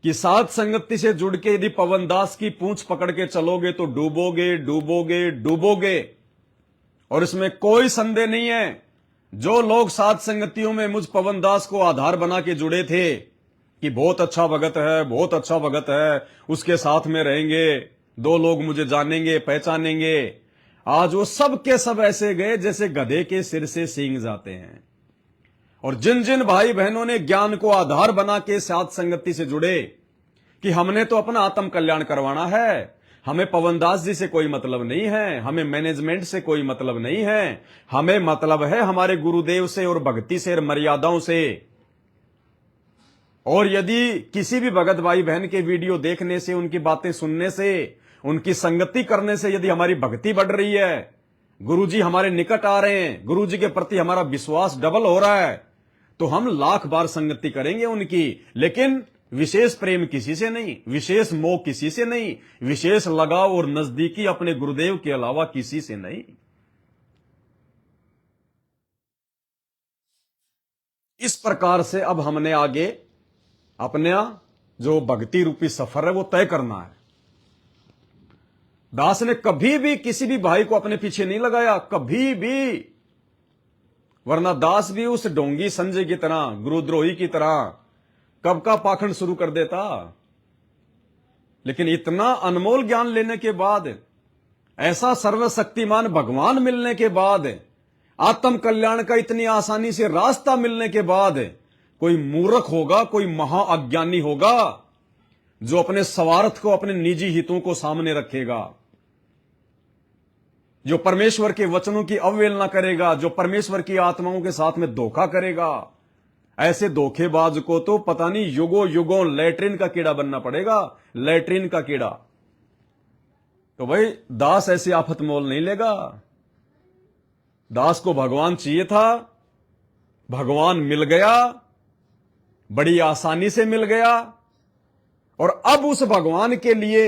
कि साथ संगति से जुड़ के यदि पवन दास की पूंछ पकड़ के चलोगे तो डूबोगे, डूबोगे, डूबोगे। और इसमें कोई संदेह नहीं है, जो लोग साथ संगतियों में मुझ पवन दास को आधार बना के जुड़े थे कि बहुत अच्छा भगत है, बहुत अच्छा भगत है, उसके साथ में रहेंगे, 2 लोग मुझे जानेंगे, पहचानेंगे, आज वो सब के सब ऐसे गए जैसे गधे के सिर से सींग जाते हैं। और जिन जिन भाई बहनों ने ज्ञान को आधार बना के साथ संगति से जुड़े कि हमने तो अपना आत्म कल्याण करवाना है, हमें पवनदास जी से कोई मतलब नहीं है, हमें मैनेजमेंट से कोई मतलब नहीं है, हमें मतलब है हमारे गुरुदेव से और भक्ति से और मर्यादाओं से। और यदि किसी भी भगत भाई बहन के वीडियो देखने से, उनकी बातें सुनने से, उनकी संगति करने से यदि हमारी भक्ति बढ़ रही है, गुरुजी हमारे निकट आ रहे हैं, गुरुजी के प्रति हमारा विश्वास डबल हो रहा है, तो हम लाख बार संगति करेंगे उनकी, लेकिन विशेष प्रेम किसी से नहीं, विशेष मोह किसी से नहीं, विशेष लगाव और नजदीकी अपने गुरुदेव के अलावा किसी से नहीं। इस प्रकार से अब हमने आगे अपना जो भक्ति रूपी सफर है वो तय करना है। दास ने कभी भी किसी भी भाई को अपने पीछे नहीं लगाया, कभी भी। वरना दास भी उस ढोंगी संजय की तरह, गुरुद्रोही की तरह कब का पाखंड शुरू कर देता। लेकिन इतना अनमोल ज्ञान लेने के बाद, ऐसा सर्वशक्तिमान भगवान मिलने के बाद, आत्म कल्याण का इतनी आसानी से रास्ता मिलने के बाद, कोई मूर्ख होगा, कोई महाअज्ञानी होगा जो अपने स्वार्थ को, अपने निजी हितों को सामने रखेगा, जो परमेश्वर के वचनों की अवहेलना करेगा, जो परमेश्वर की आत्माओं के साथ में धोखा करेगा। ऐसे धोखेबाज को तो पता नहीं युगों युगों लैट्रिन का कीड़ा बनना पड़ेगा, लैट्रिन का कीड़ा। तो भाई दास ऐसी आफत मोल नहीं लेगा। दास को भगवान चाहिए था, भगवान मिल गया, बड़ी आसानी से मिल गया। और अब उस भगवान के लिए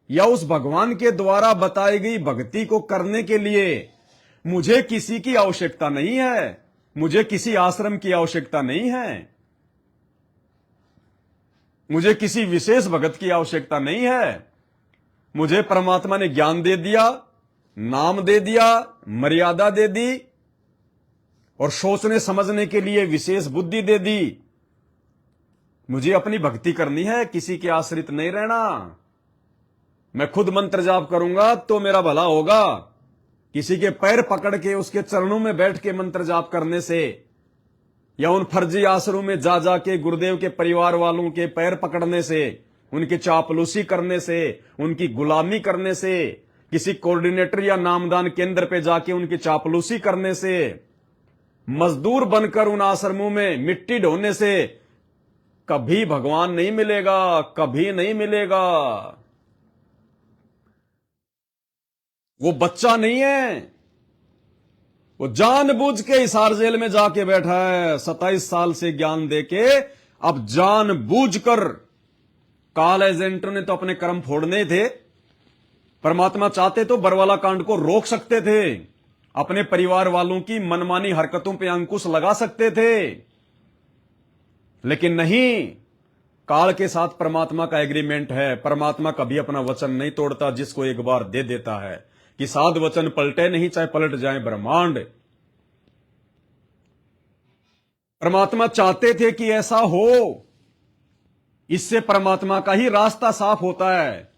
या उस भगवान के द्वारा बताई गई भक्ति को करने के लिए मुझे किसी की आवश्यकता नहीं है, मुझे किसी आश्रम की आवश्यकता नहीं है, मुझे किसी विशेष भगत की आवश्यकता नहीं है। मुझे परमात्मा ने ज्ञान दे दिया, नाम दे दिया, मर्यादा दे दी और सोचने समझने के लिए विशेष बुद्धि दे दी। मुझे अपनी भक्ति करनी है, किसी के आश्रित नहीं रहना। मैं खुद मंत्र जाप करूंगा तो मेरा भला होगा। किसी के पैर पकड़ के उसके चरणों में बैठ के मंत्र जाप करने से या उन फर्जी आश्रमों में जा जाके गुरुदेव के परिवार वालों के पैर पकड़ने से, उनकी चापलूसी करने से, उनकी गुलामी करने से, किसी कोऑर्डिनेटर या नामदान केंद्र पे जाके उनकी चापलूसी करने से, मजदूर बनकर उन आश्रमों में मिट्टी ढोने से कभी भगवान नहीं मिलेगा, कभी नहीं मिलेगा। वो बच्चा नहीं है, वो जानबूझ के हिसार जेल में जाके बैठा है। 27 साल से ज्ञान देके अब जानबूझकर, काल एजेंटों ने तो अपने कर्म फोड़ने थे। परमात्मा चाहते तो बरवाला कांड को रोक सकते थे, अपने परिवार वालों की मनमानी हरकतों पे अंकुश लगा सकते थे, लेकिन नहीं। काल के साथ परमात्मा का एग्रीमेंट है। परमात्मा कभी अपना वचन नहीं तोड़ता, जिसको एक बार दे देता है कि साध वचन पलटे नहीं, चाहे पलट जाए ब्रह्मांड। परमात्मा चाहते थे कि ऐसा हो, इससे परमात्मा का ही रास्ता साफ होता है।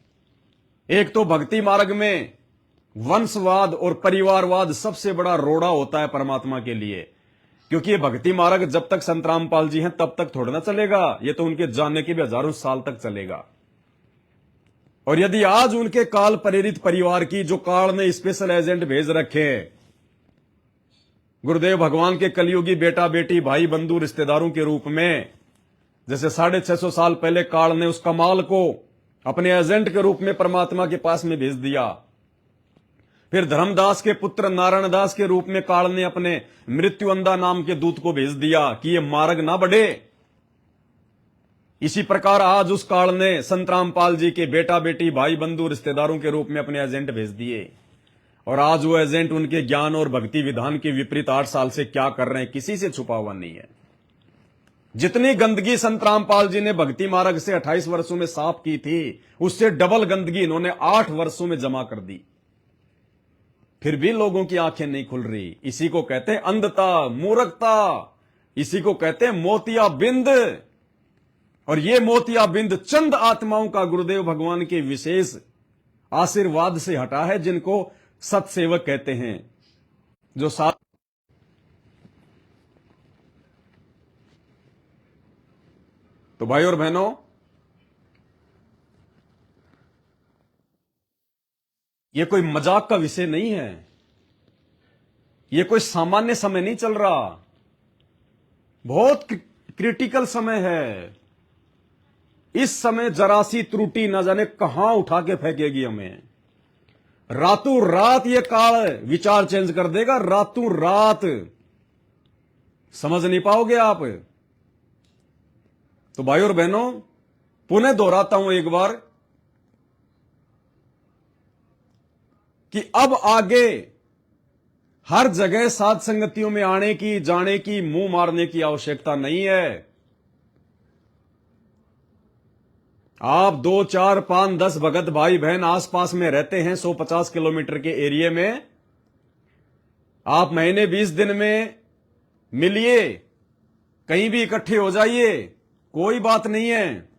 एक तो भक्ति मार्ग में वंशवाद और परिवारवाद सबसे बड़ा रोड़ा होता है परमात्मा के लिए, क्योंकि ये भक्ति मार्ग जब तक संत रामपाल जी हैं तब तक थोड़ा ना चलेगा, ये तो उनके जानने के भी हजारों साल तक चलेगा। और यदि आज उनके काल प्रेरित परिवार की, जो काल ने स्पेशल एजेंट भेज रखे, गुरुदेव भगवान के कलयुगी बेटा बेटी भाई बंधु रिश्तेदारों के रूप में, जैसे 650 साल पहले काल ने उस कमाल को अपने एजेंट के रूप में परमात्मा के पास में भेज दिया, फिर धर्मदास के पुत्र नारायण दास के रूप में काल ने अपने मृत्युअंधा नाम के दूत को भेज दिया कि ये मार्ग ना बढ़े। इसी प्रकार आज उस काल ने संत रामपाल जी के बेटा बेटी भाई बंधु रिश्तेदारों के रूप में अपने एजेंट भेज दिए। और आज वो एजेंट उनके ज्ञान और भक्ति विधान के विपरीत 8 साल से क्या कर रहे हैं, किसी से छुपा हुआ नहीं है। जितनी गंदगी संत रामपाल जी ने भक्ति मार्ग से 28 वर्षों में साफ की थी, उससे डबल गंदगी इन्होंने 8 वर्षों में जमा कर दी। फिर भी लोगों की आंखें नहीं खुल रही। इसी को कहते हैं अंधता, मूर्खता, इसी को कहते हैं मोतियाबिंद। और ये मोतियाबिंद चंद आत्माओं का गुरुदेव भगवान के विशेष आशीर्वाद से हटा है, जिनको सत्सेवक कहते हैं, जो साथ। तो भाई और बहनों, ये कोई मजाक का विषय नहीं है, ये कोई सामान्य समय नहीं चल रहा, बहुत क्रिटिकल समय है। इस समय जरा सी त्रुटि न जाने कहां उठा के फेंकेगी हमें। रातों रात ये काल विचार चेंज कर देगा, रातों रात। समझ नहीं पाओगे आप। तो भाई और बहनों, पुनः दोहराता हूं एक बार कि अब आगे हर जगह साध संगतियों में आने की, जाने की, मुंह मारने की आवश्यकता नहीं है। आप 2, 4, 5, 10 भगत भाई बहन आसपास में रहते हैं 150 किलोमीटर के एरिया में, आप महीने 20 दिन में मिलिए, कहीं भी इकट्ठे हो जाइए, कोई बात नहीं है,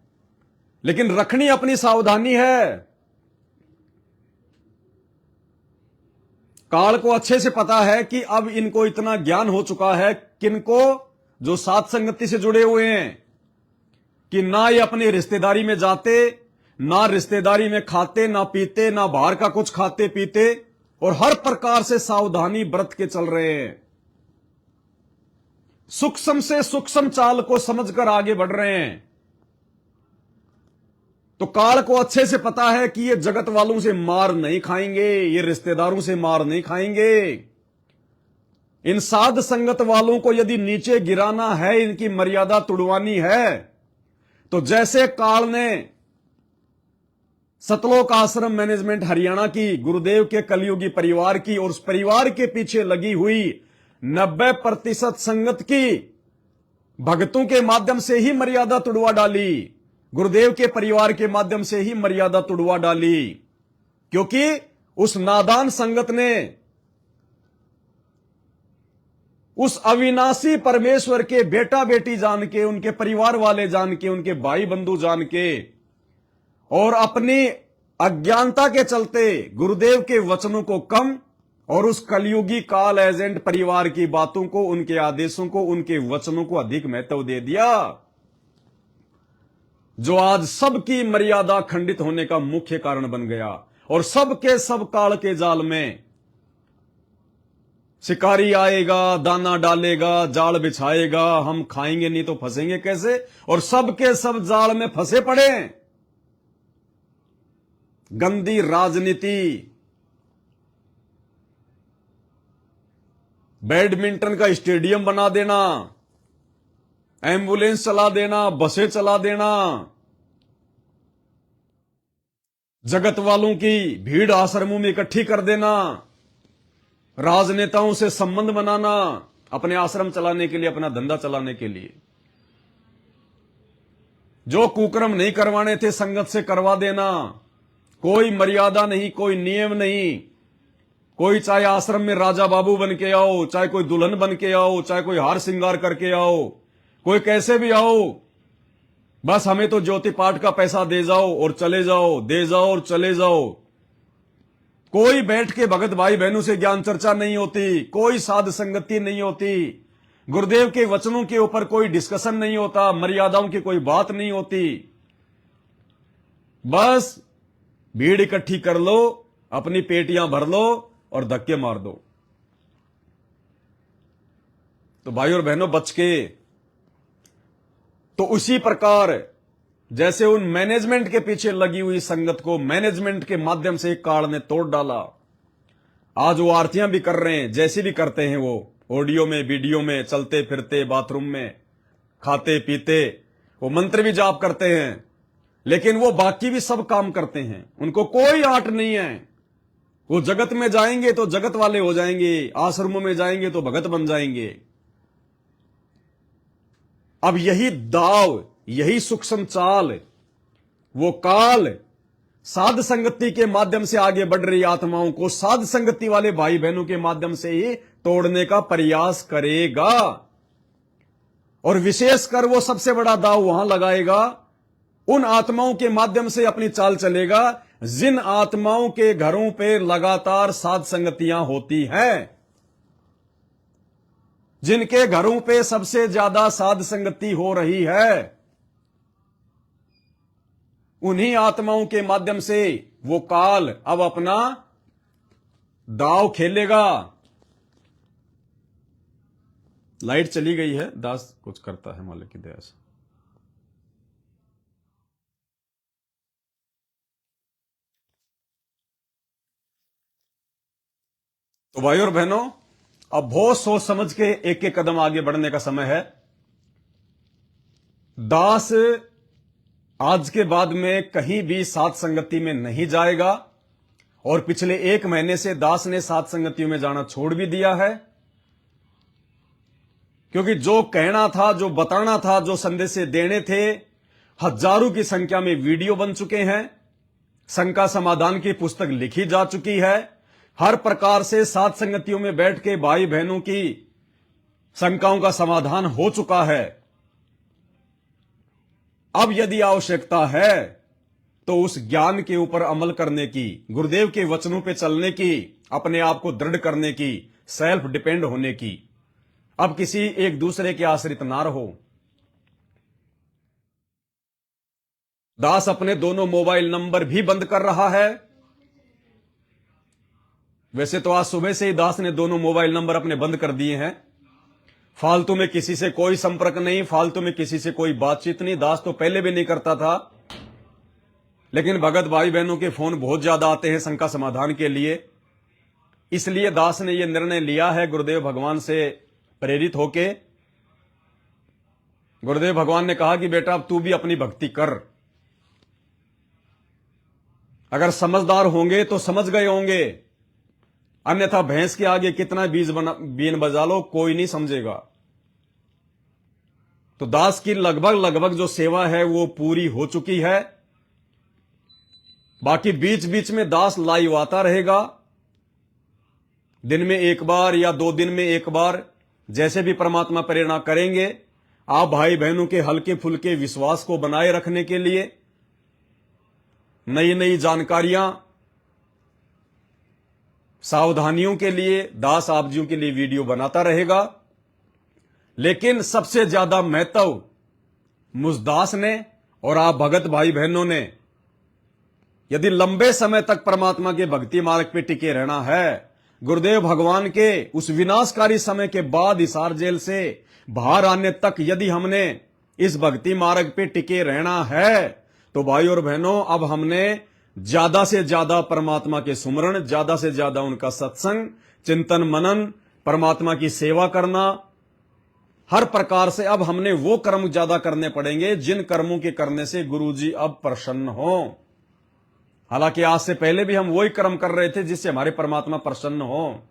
लेकिन रखनी अपनी सावधानी है। काल को अच्छे से पता है कि अब इनको इतना ज्ञान हो चुका है, किनको, जो साध संगति से जुड़े हुए हैं, कि ना ये अपनी रिश्तेदारी में जाते, ना रिश्तेदारी में खाते ना पीते, ना बाहर का कुछ खाते पीते, और हर प्रकार से सावधानी बरत के चल रहे हैं। सूक्ष्म से सूक्ष्म चाल को समझकर आगे बढ़ रहे हैं। तो काल को अच्छे से पता है कि ये जगत वालों से मार नहीं खाएंगे, ये रिश्तेदारों से मार नहीं खाएंगे। इन साध संगत वालों को यदि नीचे गिराना है, इनकी मर्यादा तुड़वानी है, तो जैसे काल ने सतलोक आश्रम मैनेजमेंट हरियाणा की, गुरुदेव के कलयुगी परिवार की, और उस परिवार के पीछे लगी हुई 90% संगत की भक्तों के माध्यम से ही मर्यादा तुड़वा डाली, गुरुदेव के परिवार के माध्यम से ही मर्यादा तुड़वा डाली। क्योंकि उस नादान संगत ने उस अविनाशी परमेश्वर के बेटा बेटी जान के, उनके परिवार वाले जान के, उनके भाई बंधु जान के, और अपनी अज्ञानता के चलते गुरुदेव के वचनों को कम, और उस कलयुगी काल एजेंट परिवार की बातों को, उनके आदेशों को, उनके वचनों को अधिक महत्व दे दिया, जो आज सबकी मर्यादा खंडित होने का मुख्य कारण बन गया। और सबके सब काल के जाल में शिकारी आएगा, दाना डालेगा, जाल बिछाएगा, हम खाएंगे नहीं तो फंसेंगे कैसे, और सबके सब जाल में फंसे पड़े। गंदी राजनीति, बैडमिंटन का स्टेडियम बना देना, एम्बुलेंस चला देना, बसें चला देना, जगत वालों की भीड़ आश्रमों में इकट्ठी कर देना, राजनेताओं से संबंध बनाना, अपने आश्रम चलाने के लिए, अपना धंधा चलाने के लिए। जो कुकर्म नहीं करवाने थे संगत से करवा देना, कोई मर्यादा नहीं, कोई नियम नहीं। कोई चाहे आश्रम में राजा बाबू बन के आओ, चाहे कोई दुल्हन बन के आओ, चाहे कोई हार श्रृंगार करके आओ, कोई कैसे भी आओ, बस हमें तो ज्योति पाठ का पैसा दे जाओ और चले जाओ, दे जाओ और चले जाओ। कोई बैठ के भगत भाई बहनों से ज्ञान चर्चा नहीं होती, कोई साध संगति नहीं होती, गुरुदेव के वचनों के ऊपर कोई डिस्कशन नहीं होता, मर्यादाओं की कोई बात नहीं होती। बस भीड़ इकट्ठी कर लो, अपनी पेटियां भर लो और धक्के मार दो। तो भाई और बहनों बच के, तो उसी प्रकार जैसे उन मैनेजमेंट के पीछे लगी हुई संगत को मैनेजमेंट के माध्यम से काल ने तोड़ डाला। आज वो आरतियां भी कर रहे हैं, जैसी भी करते हैं वो, ऑडियो में, वीडियो में, चलते फिरते, बाथरूम में, खाते पीते, वो मंत्र भी जाप करते हैं, लेकिन वो बाकी भी सब काम करते हैं, उनको कोई आट नहीं है। वो जगत में जाएंगे तो जगत वाले हो जाएंगे, आश्रमों में जाएंगे तो भगत बन जाएंगे। अब यही दाव, यही सूक्ष्म चाल, वो काल साध संगति के माध्यम से आगे बढ़ रही आत्माओं को साध संगति वाले भाई बहनों के माध्यम से ही तोड़ने का प्रयास करेगा। और विशेषकर वो सबसे बड़ा दाव वहां लगाएगा, उन आत्माओं के माध्यम से अपनी चाल चलेगा जिन आत्माओं के घरों पे लगातार साध संगतियां होती हैं, जिनके घरों पे सबसे ज्यादा साध संगति हो रही है, उन्हीं आत्माओं के माध्यम से वो काल अब अपना दाव खेलेगा। लाइट चली गई है, दास कुछ करता है मालिक की दया से। तो भाई और बहनों, अब बहुत सोच समझ के एक एक कदम आगे बढ़ने का समय है। दास आज के बाद में कहीं भी साध संगति में नहीं जाएगा, और पिछले 1 महीने से दास ने साध संगतियों में जाना छोड़ भी दिया है, क्योंकि जो कहना था, जो बताना था, जो संदेश देने थे, हजारों की संख्या में वीडियो बन चुके हैं, शंका समाधान की पुस्तक लिखी जा चुकी है, हर प्रकार से साध संगतियों में बैठ के भाई बहनों की शंकाओं का समाधान हो चुका है। अब यदि आवश्यकता है तो उस ज्ञान के ऊपर अमल करने की, गुरुदेव के वचनों पे चलने की, अपने आप को दृढ़ करने की, सेल्फ डिपेंड होने की। अब किसी एक दूसरे के आश्रित ना रहो। दास अपने दोनों मोबाइल नंबर भी बंद कर रहा है। वैसे तो आज सुबह से ही दास ने दोनों मोबाइल नंबर अपने बंद कर दिए हैं। फालतू में किसी से कोई संपर्क नहीं, फालतू में किसी से कोई बातचीत नहीं। दास तो पहले भी नहीं करता था, लेकिन भगत भाई बहनों के फोन बहुत ज्यादा आते हैं शंका समाधान के लिए। इसलिए दास ने यह निर्णय लिया है, गुरुदेव भगवान से प्रेरित होके। गुरुदेव भगवान ने कहा कि बेटा अब तू भी अपनी भक्ति कर। अगर समझदार होंगे तो समझ गए होंगे, अन्यथा भैंस के आगे कितना बीन बजा लो कोई नहीं समझेगा। तो दास की लगभग जो सेवा है वो पूरी हो चुकी है। बाकी बीच बीच में दास लाइव आता रहेगा, दिन में एक बार या 2 दिन में एक बार, जैसे भी परमात्मा प्रेरणा करेंगे। आप भाई बहनों के हल्के फुल्के विश्वास को बनाए रखने के लिए नई नई जानकारियां, सावधानियों के लिए दास आप जियों के लिए वीडियो बनाता रहेगा। लेकिन सबसे ज्यादा महत्व मुझदास ने और आप भगत भाई बहनों ने, यदि लंबे समय तक परमात्मा के भक्ति मार्ग पे टिके रहना है, गुरुदेव भगवान के उस विनाशकारी समय के बाद हिसार जेल से बाहर आने तक यदि हमने इस भक्ति मार्ग पे टिके रहना है, तो भाई और बहनों अब हमने ज्यादा से ज्यादा परमात्मा के सुमरण, ज्यादा से ज्यादा उनका सत्संग, चिंतन मनन, परमात्मा की सेवा करना, हर प्रकार से अब हमने वो कर्म ज्यादा करने पड़ेंगे जिन कर्मों के करने से गुरुजी अब प्रसन्न हो। हालांकि आज से पहले भी हम वही कर्म कर रहे थे जिससे हमारे परमात्मा प्रसन्न हो,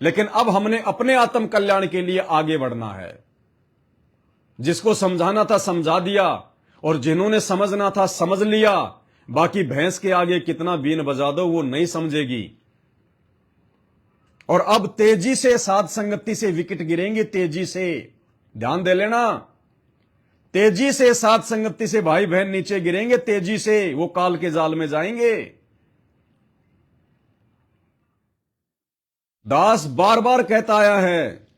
लेकिन अब हमने अपने आत्म कल्याण के लिए आगे बढ़ना है। जिसको समझाना था समझा दिया, और जिन्होंने समझना था समझ लिया। बाकी भैंस के आगे कितना बीन बजा दो वो नहीं समझेगी। और अब तेजी से साध संगति से विकेट गिरेंगे, तेजी से ध्यान दे लेना। तेजी से साध संगति से भाई बहन नीचे गिरेंगे, तेजी से वो काल के जाल में जाएंगे। दास बार बार कहता आया है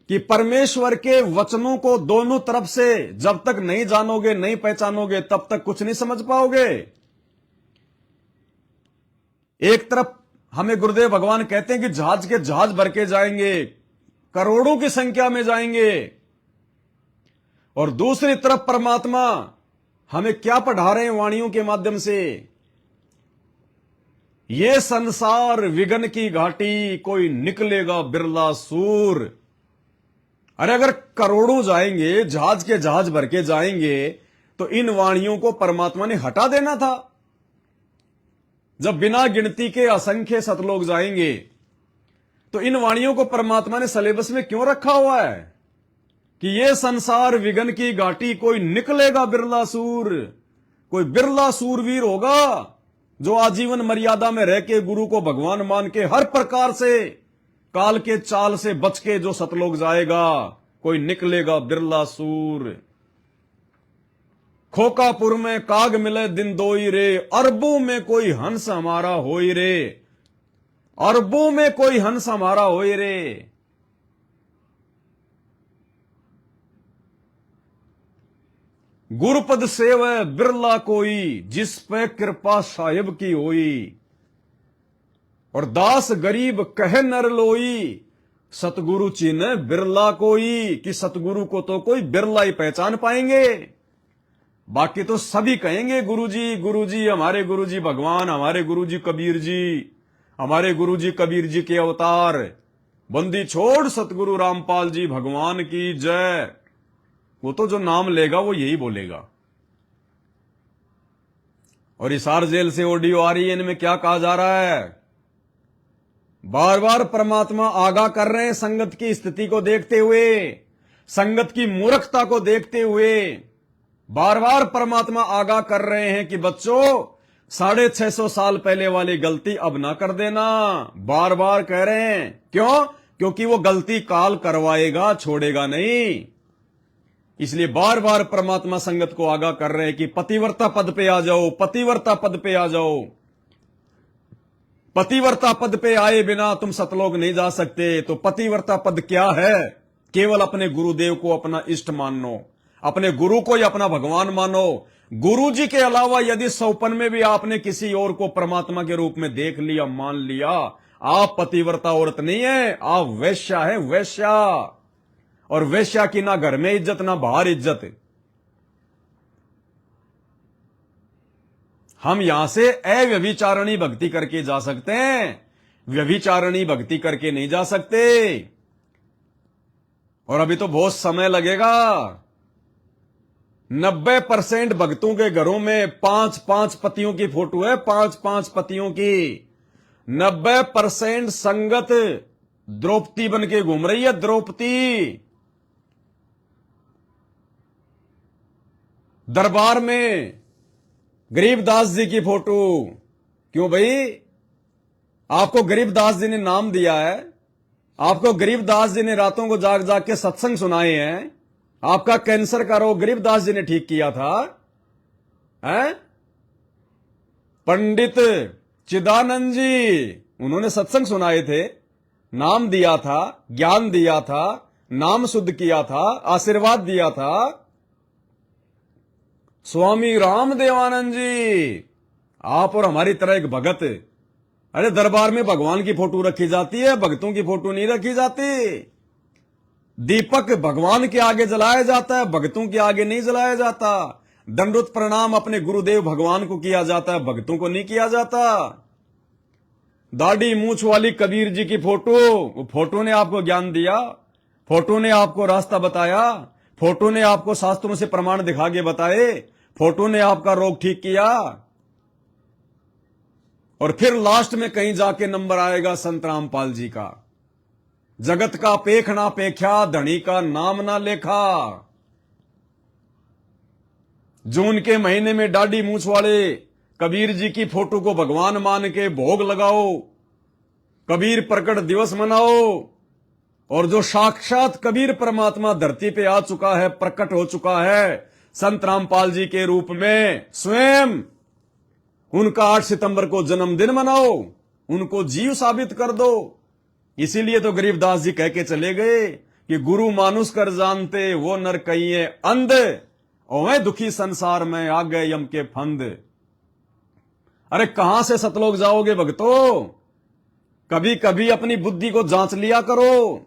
कि परमेश्वर के वचनों को दोनों तरफ से जब तक नहीं जानोगे, नहीं पहचानोगे, तब तक कुछ नहीं समझ पाओगे। एक तरफ हमें गुरुदेव भगवान कहते हैं कि जहाज के जहाज भर के जाएंगे, करोड़ों की संख्या में जाएंगे, और दूसरी तरफ परमात्मा हमें क्या पढ़ा रहे हैं वाणियों के माध्यम से, ये संसार विघन की घाटी, कोई निकलेगा बिरला सूर। अरे अगर करोड़ों जाएंगे, जहाज के जहाज भर के जाएंगे, तो इन वाणियों को परमात्मा ने हटा देना था। जब बिना गिनती के असंख्य सतलोक जाएंगे, तो इन वाणियों को परमात्मा ने सिलेबस में क्यों रखा हुआ है कि ये संसार विघन की घाटी, कोई निकलेगा बिरला सूर। कोई बिरला सूरवीर होगा जो आजीवन मर्यादा में रह के गुरु को भगवान मान के हर प्रकार से काल के चाल से बच के जो सतलोक जाएगा। कोई निकलेगा बिरला सूर। खोकापुर में काग मिले दिन दोई रे, अरबों में कोई हंस हमारा होई रे, अरबों में कोई हंस हमारा होई रे। गुरुपद सेवै बिरला कोई, जिस पे कृपा साहिब की होई। और दास गरीब कहे नर लोई, सतगुरु चिन्ह बिरला कोई, कि सतगुरु को तो कोई बिरला ही पहचान पाएंगे। बाकी तो सभी कहेंगे गुरुजी गुरुजी, हमारे गुरुजी भगवान, हमारे गुरुजी कबीर जी, हमारे गुरुजी कबीर जी के अवतार, बंदी छोड़ सतगुरु रामपाल जी भगवान की जय। वो तो जो नाम लेगा वो यही बोलेगा। और हिसार जेल से ऑडियो आ रही है, इनमें क्या कहा जा रहा है? बार बार परमात्मा आगाह कर रहे हैं संगत की स्थिति को देखते हुए, संगत की मूर्खता को देखते हुए, बार बार परमात्मा आगाह कर रहे हैं कि बच्चों 650 साल पहले वाली गलती अब ना कर देना। बार बार कह रहे हैं। क्यों? क्योंकि वो गलती काल करवाएगा, छोड़ेगा नहीं। इसलिए बार बार परमात्मा संगत को आगाह कर रहे हैं कि पतिव्रता पद पे आ जाओ, पतिव्रता पद पे आ जाओ। पतिव्रता पद पे आए बिना तुम सतलोक नहीं जा सकते। तो पतिव्रता पद क्या है? केवल अपने गुरुदेव को अपना इष्ट मानो, अपने गुरु को ही अपना भगवान मानो। गुरु जी के अलावा यदि सौपन में भी आपने किसी और को परमात्मा के रूप में देख लिया, मान लिया, आप पतिव्रता औरत नहीं है, आप वैश्या है, वैश्या। और वैश्या की ना घर में इज्जत ना बाहर इज्जत। हम यहां से अव्यभिचारणी भक्ति करके जा सकते हैं, व्यभिचारणी भक्ति करके नहीं जा सकते। और अभी तो बहुत समय लगेगा। 90% भक्तों के घरों में 5-5 पतियों की फोटो है, 5-5 पतियों की। 90% संगत द्रौपदी बन के घूम रही है, द्रौपदी। दरबार में गरीबदास जी की फोटो। क्यों भाई? आपको गरीबदास जी ने नाम दिया है, आपको गरीबदास जी ने रातों को जाग जाग के सत्संग सुनाए हैं, आपका कैंसर का रोग गरीबदास जी ने ठीक किया था, हैं? पंडित चिदानंद जी, उन्होंने सत्संग सुनाए थे, नाम दिया था, ज्ञान दिया था, नाम शुद्ध किया था, आशीर्वाद दिया था। स्वामी रामदेवानंद जी, आप और हमारी तरह एक भगत। अरे दरबार में भगवान की फोटो रखी जाती है, भक्तों की फोटो नहीं रखी जाती। दीपक भगवान के आगे जलाया जाता है, भक्तों के आगे नहीं जलाया जाता। दंडोत प्रणाम अपने गुरुदेव भगवान को किया जाता है, भक्तों को नहीं किया जाता। दाढ़ी मूछ वाली कबीर जी की फोटो, वो फोटो ने आपको ज्ञान दिया, फोटो ने आपको रास्ता बताया, फोटो ने आपको शास्त्रों से प्रमाण दिखा के बताए, फोटो ने आपका रोग ठीक किया। और फिर लास्ट में कहीं जाके नंबर आएगा संत रामपाल जी का, जगत का पेख ना पेख्या, धनी का नाम ना लेखा। जून के महीने में दाढ़ी मूछ वाले कबीर जी की फोटो को भगवान मान के भोग लगाओ, कबीर प्रकट दिवस मनाओ। और जो साक्षात कबीर परमात्मा धरती पे आ चुका है, प्रकट हो चुका है संत रामपाल जी के रूप में स्वयं, उनका 8 सितंबर को जन्मदिन मनाओ, उनको जीव साबित कर दो। इसीलिए तो गरीबदास जी कह के चले गए कि गुरु मानुष कर जानते, वो नर कहिए अंध, ओवे दुखी संसार में आ गए यम के फंद। अरे कहां से सतलोक जाओगे भक्तों? कभी कभी अपनी बुद्धि को जांच लिया करो।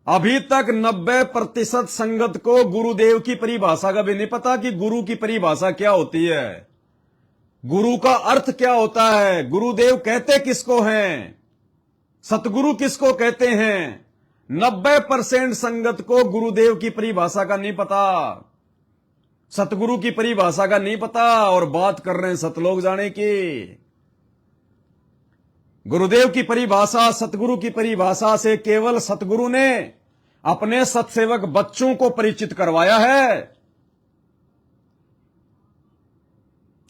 अभी तक 90% संगत को गुरुदेव की परिभाषा का भी नहीं पता कि गुरु की परिभाषा क्या होती है, गुरु का अर्थ क्या होता है, गुरुदेव कहते किसको हैं, सतगुरु किसको कहते हैं। 90% संगत को गुरुदेव की परिभाषा का नहीं पता, सतगुरु की परिभाषा का नहीं पता, और बात कर रहे हैं सतलोक जाने की। गुरुदेव की परिभाषा, सतगुरु की परिभाषा से केवल सतगुरु ने अपने सत्सेवक बच्चों को परिचित करवाया है।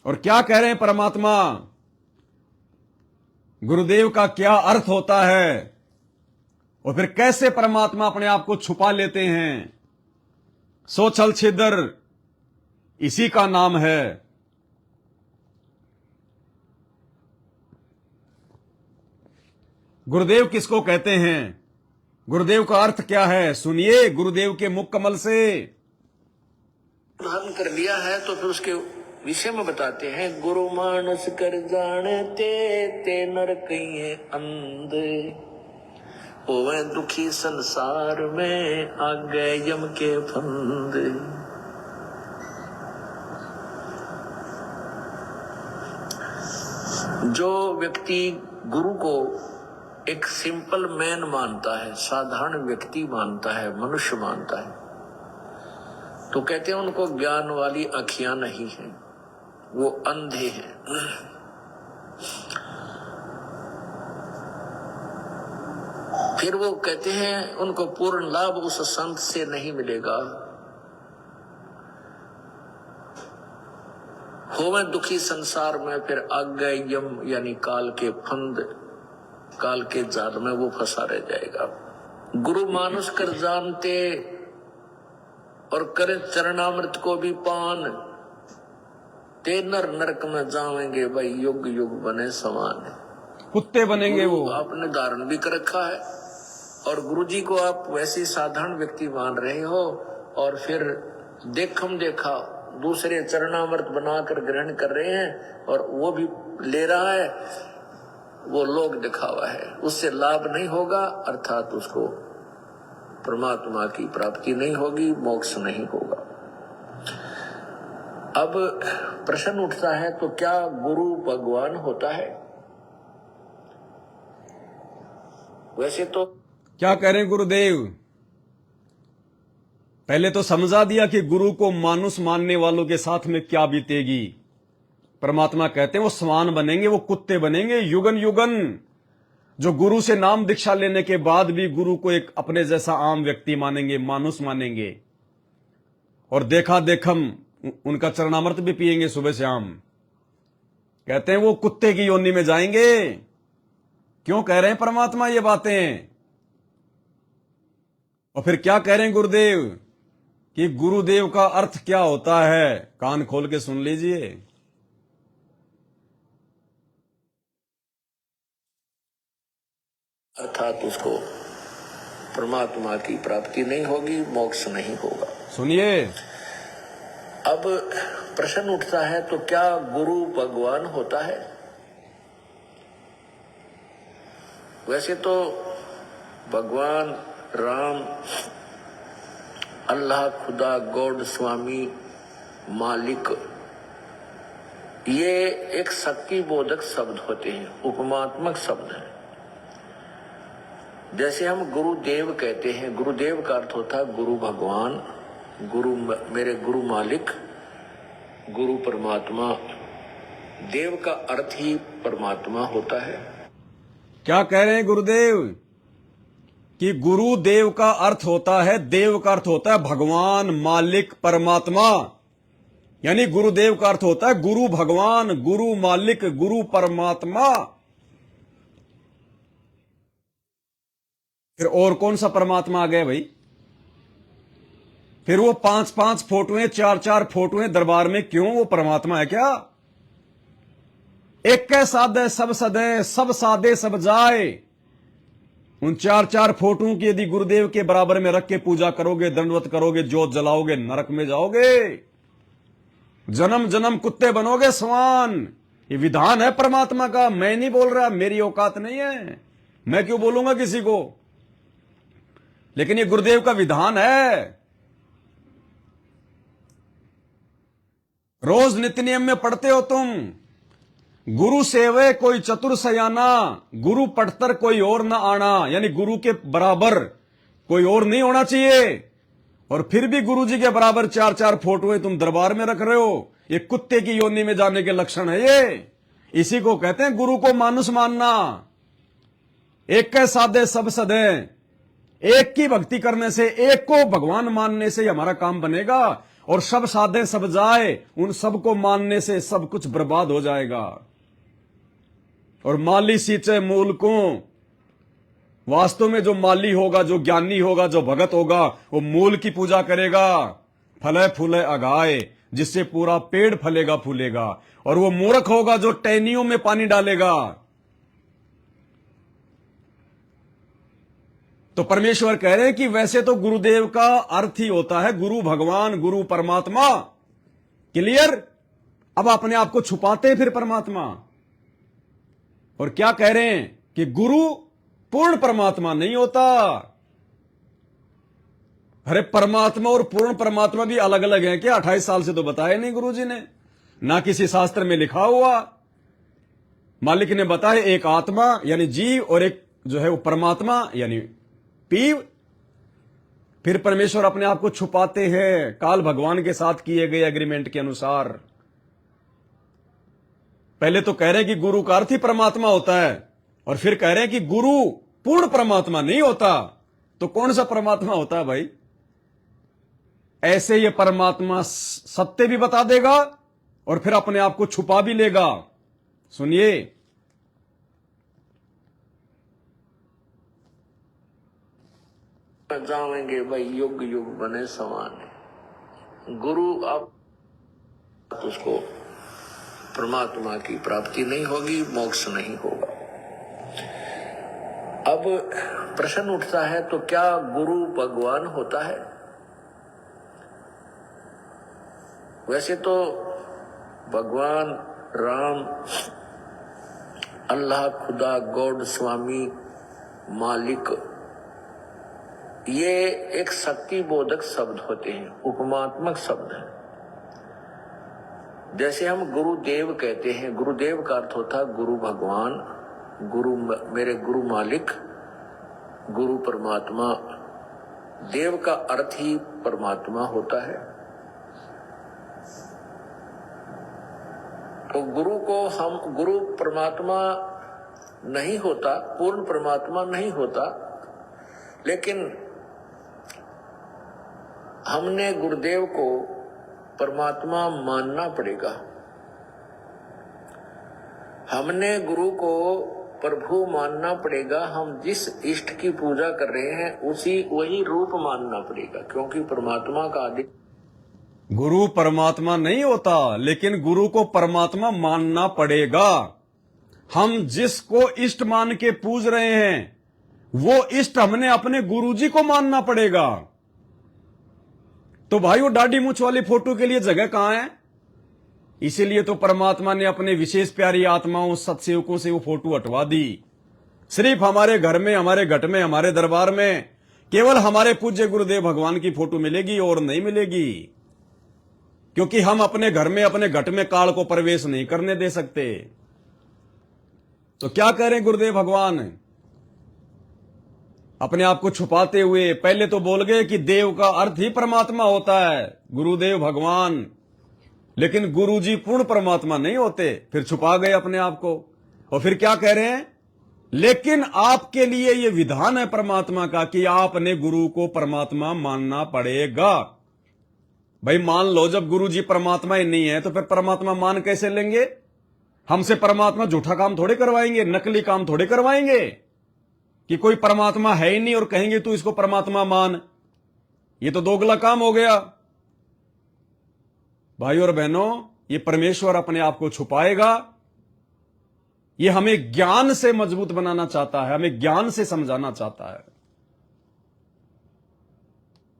और क्या कह रहे हैं परमात्मा, गुरुदेव का क्या अर्थ होता है, और फिर कैसे परमात्मा अपने आप को छुपा लेते हैं। सो छल छिद्र इसी का नाम है। गुरुदेव किसको कहते हैं, गुरुदेव का अर्थ क्या है, सुनिए गुरुदेव के मुख कमल से। धारण कर लिया है तो फिर उसके विषय में बताते हैं। गुरु मानस कर जानते, ते नर कहिए अंध, होवे दुखी संसार में आ गए यम के फंद। जो व्यक्ति गुरु को एक सिंपल मैन मानता है, साधारण व्यक्ति मानता है, मनुष्य मानता है, तो कहते हैं उनको ज्ञान वाली आँखियां नहीं हैं, वो अंधे हैं। फिर वो कहते हैं उनको पूर्ण लाभ उस संत से नहीं मिलेगा। होवे दुखी संसार में, फिर आज्ञा यम यानी काल के फंद, काल के जाल में वो फंसा रह जाएगा। गुरु मानुष कर जानते और करे चरणामृत को भी पान, ते नर नरक में जाएंगे भाई, युग युग बने समान। कुत्ते बनेंगे वो। आपने धारण भी कर रखा है और गुरु जी को आप वैसे साधारण व्यक्ति मान रहे हो, और फिर देखम देखा दूसरे चरणामृत बनाकर ग्रहण कर रहे हैं, और वो भी ले रहा है, वो लोग दिखावा है, उससे लाभ नहीं होगा, अर्थात उसको परमात्मा की प्राप्ति नहीं होगी, मोक्ष नहीं होगा। अब प्रश्न उठता है, तो क्या गुरु भगवान होता है? वैसे तो क्या कह रहे हैं गुरुदेव? पहले तो समझा दिया कि गुरु को मानुष मानने वालों के साथ में क्या बीतेगी। परमात्मा कहते हैं वो समान बनेंगे, वो कुत्ते बनेंगे युगन युगन। जो गुरु से नाम दीक्षा लेने के बाद भी गुरु को एक अपने जैसा आम व्यक्ति मानेंगे, मानुष मानेंगे, और देखा देखम उनका चरणामृत भी पिएंगे सुबह शाम। कहते हैं वो कुत्ते की योनि में जाएंगे। क्यों कह रहे हैं परमात्मा ये बातें? और फिर क्या कह रहे हैं गुरुदेव कि गुरुदेव का अर्थ क्या होता है? कान खोल के सुन लीजिए। अर्थात उसको परमात्मा की प्राप्ति नहीं होगी, मोक्ष नहीं होगा। सुनिए, अब प्रश्न उठता है, तो क्या गुरु भगवान होता है? वैसे तो भगवान राम, अल्लाह, खुदा, गॉड, स्वामी, मालिक, ये एक शक्ति बोधक शब्द होते हैं, उपमात्मक शब्द हैं। जैसे हम गुरुदेव कहते हैं, गुरुदेव का अर्थ होता है गुरु भगवान, गुरु मेरे गुरु मालिक, गुरु परमात्मा। देव का अर्थ ही परमात्मा होता है। क्या कह रहे हैं गुरुदेव कि गुरुदेव का अर्थ होता है, देव का अर्थ होता है भगवान, मालिक, परमात्मा। यानी गुरुदेव का अर्थ होता है गुरु भगवान, गुरु मालिक, गुरु परमात्मा। फिर और कौन सा परमात्मा आ गया भाई? फिर वो 5-5 फोटोएं, 4-4 फोटोएं दरबार में क्यों? वो परमात्मा है क्या? एक कै साधे सब सदे, सब साधे सब जाए। उन 4-4 फोटों की यदि गुरुदेव के बराबर में रख के पूजा करोगे, दंडवत करोगे, जोत जलाओगे, नरक में जाओगे, जन्म जन्म कुत्ते बनोगे समान। ये विधान है परमात्मा का। मैं नहीं बोल रहा, मेरी औकात नहीं है, मैं क्यों बोलूंगा किसी को, लेकिन ये गुरुदेव का विधान है। रोज नित्य नियम में पढ़ते हो तुम, गुरु सेवे कोई चतुर सयाना, गुरु पढ़तर कोई और ना आना। यानी गुरु के बराबर कोई और नहीं होना चाहिए, और फिर भी गुरु जी के बराबर 4-4 फोटोएं तुम दरबार में रख रहे हो। ये कुत्ते की योनि में जाने के लक्षण है ये। इसी को कहते हैं गुरु को मानुष मानना। एक के साधे सब सदे, एक की भक्ति करने से, एक को भगवान मानने से हमारा काम बनेगा, और सब साधे सब जाए, उन सब को मानने से सब कुछ बर्बाद हो जाएगा। और माली सींचे मूल को, वास्तव में जो माली होगा, जो ज्ञानी होगा, जो भगत होगा, वो मूल की पूजा करेगा। फले फूले अगाए, जिससे पूरा पेड़ फलेगा फूलेगा। और वो मूर्ख होगा जो टहनियों में पानी डालेगा। तो परमेश्वर कह रहे हैं कि वैसे तो गुरुदेव का अर्थ ही होता है गुरु भगवान, गुरु परमात्मा। क्लियर? अब अपने आप को छुपाते हैं फिर परमात्मा। और क्या कह रहे हैं कि गुरु पूर्ण परमात्मा नहीं होता। अरे परमात्मा और पूर्ण परमात्मा भी अलग अलग हैं क्या? 28 साल से तो बताया नहीं गुरुजी ने, ना किसी शास्त्र में लिखा हुआ। मालिक ने बताया एक आत्मा यानी जीव, और एक जो है वो परमात्मा यानी पीव। फिर परमेश्वर अपने आप को छुपाते हैं काल भगवान के साथ किए गए एग्रीमेंट के अनुसार। पहले तो कह रहे हैं कि गुरु का अर्थ ही परमात्मा होता है, और फिर कह रहे हैं कि गुरु पूर्ण परमात्मा नहीं होता। तो कौन सा परमात्मा होता है भाई? ऐसे ये परमात्मा सत्य भी बता देगा और फिर अपने आप को छुपा भी लेगा। सुनिए, जाएंगे भाई युग युग बने समान। गुरु अब उसको परमात्मा की प्राप्ति नहीं होगी, मोक्ष नहीं होगा। अब प्रश्न उठता है, तो क्या गुरु भगवान होता है? वैसे तो भगवान राम, अल्लाह, खुदा, गॉड, स्वामी, मालिक, ये एक शक्ति बोधक शब्द होते हैं, उपमात्मक शब्द है। जैसे हम गुरुदेव कहते हैं, गुरुदेव का अर्थ होता है गुरु भगवान, गुरु मेरे गुरु मालिक, गुरु परमात्मा। देव का अर्थ ही परमात्मा होता है। तो गुरु को हम, गुरु परमात्मा नहीं होता, पूर्ण परमात्मा नहीं होता, लेकिन हमने गुरुदेव को परमात्मा मानना पड़ेगा। हमने गुरु को प्रभु मानना पड़ेगा। हम जिस इष्ट की पूजा कर रहे हैं वही रूप मानना पड़ेगा, क्योंकि परमात्मा का आदि गुरु परमात्मा नहीं होता, लेकिन गुरु को परमात्मा मानना पड़ेगा। हम जिसको इष्ट मान के पूज रहे हैं वो इष्ट हमने अपने गुरुजी को मानना पड़ेगा। तो भाई वो दाढ़ी मूंछ वाली फोटो के लिए जगह कहां है? इसीलिए तो परमात्मा ने अपने विशेष प्यारी आत्माओं सत्सेवकों से वो फोटो हटवा दी। सिर्फ हमारे घर में, हमारे घट में, हमारे दरबार में केवल हमारे पूज्य गुरुदेव भगवान की फोटो मिलेगी और नहीं मिलेगी, क्योंकि हम अपने घर में, अपने घट में काल को प्रवेश नहीं करने दे सकते। तो क्या कह रहे हैं गुरुदेव भगवान? अपने आप को छुपाते हुए पहले तो बोल गए कि देव का अर्थ ही परमात्मा होता है, गुरुदेव भगवान, लेकिन गुरुजी पूर्ण परमात्मा नहीं होते। फिर छुपा गए अपने आप को, और फिर क्या कह रहे हैं? लेकिन आपके लिए यह विधान है परमात्मा का कि आपने गुरु को परमात्मा मानना पड़ेगा। भाई मान लो, जब गुरुजी परमात्मा ही नहीं है तो फिर परमात्मा मान कैसे लेंगे? हमसे परमात्मा झूठा काम थोड़े करवाएंगे, नकली काम थोड़े करवाएंगे कि कोई परमात्मा है ही नहीं और कहेंगे तू इसको परमात्मा मान। ये तो दोगला काम हो गया। भाई और बहनों, ये परमेश्वर अपने आप को छुपाएगा। ये हमें ज्ञान से मजबूत बनाना चाहता है, हमें ज्ञान से समझाना चाहता है।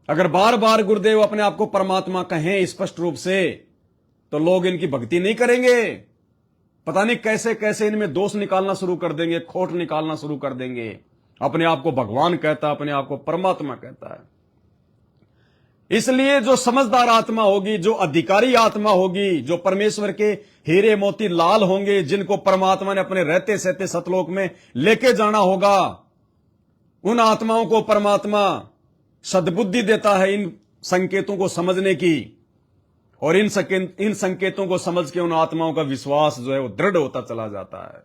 अगर बार बार गुरुदेव अपने आप को परमात्मा कहें स्पष्ट रूप से, तो लोग इनकी भक्ति नहीं करेंगे। पता नहीं कैसे कैसे इनमें दोष निकालना शुरू कर देंगे, खोट निकालना शुरू कर देंगे। अपने आप को भगवान कहता, अपने आप को परमात्मा कहता है। इसलिए जो समझदार आत्मा होगी, जो अधिकारी आत्मा होगी, जो परमेश्वर के हीरे मोती लाल होंगे, जिनको परमात्मा ने अपने रहते सहते सतलोक में लेके जाना होगा, उन आत्माओं को परमात्मा सद्बुद्धि देता है इन संकेतों को समझने की, और इन संकेतों को समझ के उन आत्माओं का विश्वास जो है वो दृढ़ होता चला जाता है।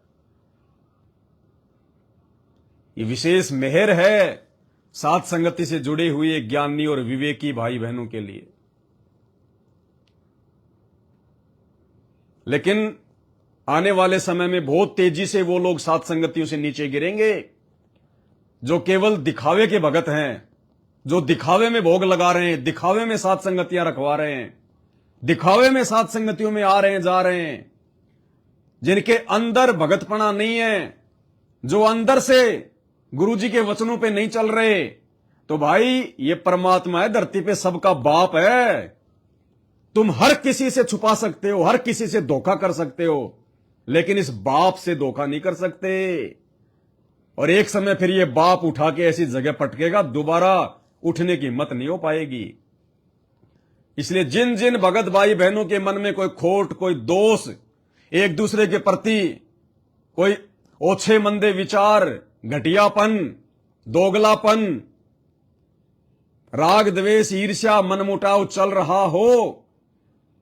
ये विशेष मेहर है साथ संगति से जुड़े हुए ज्ञानी और विवेकी भाई बहनों के लिए। लेकिन आने वाले समय में बहुत तेजी से वो लोग साथ संगतियों से नीचे गिरेंगे जो केवल दिखावे के भगत हैं, जो दिखावे में भोग लगा रहे हैं, दिखावे में साथ संगतियां रखवा रहे हैं, दिखावे में साथ संगतियों में आ रहे हैं, जा रहे हैं, जिनके अंदर भगतपना नहीं है, जो अंदर से गुरुजी के वचनों पे नहीं चल रहे। तो भाई ये परमात्मा है, धरती पे सबका बाप है। तुम हर किसी से छुपा सकते हो, हर किसी से धोखा कर सकते हो, लेकिन इस बाप से धोखा नहीं कर सकते। और एक समय फिर ये बाप उठा के ऐसी जगह पटकेगा, दोबारा उठने की हिम्मत नहीं हो पाएगी। इसलिए जिन जिन भगत भाई बहनों के मन में कोई खोट, कोई दोष, एक दूसरे के प्रति कोई ओछे मंदे विचार, घटियापन, दोगलापन, राग द्वेष, ईर्ष्या, मनमुटाव चल रहा हो,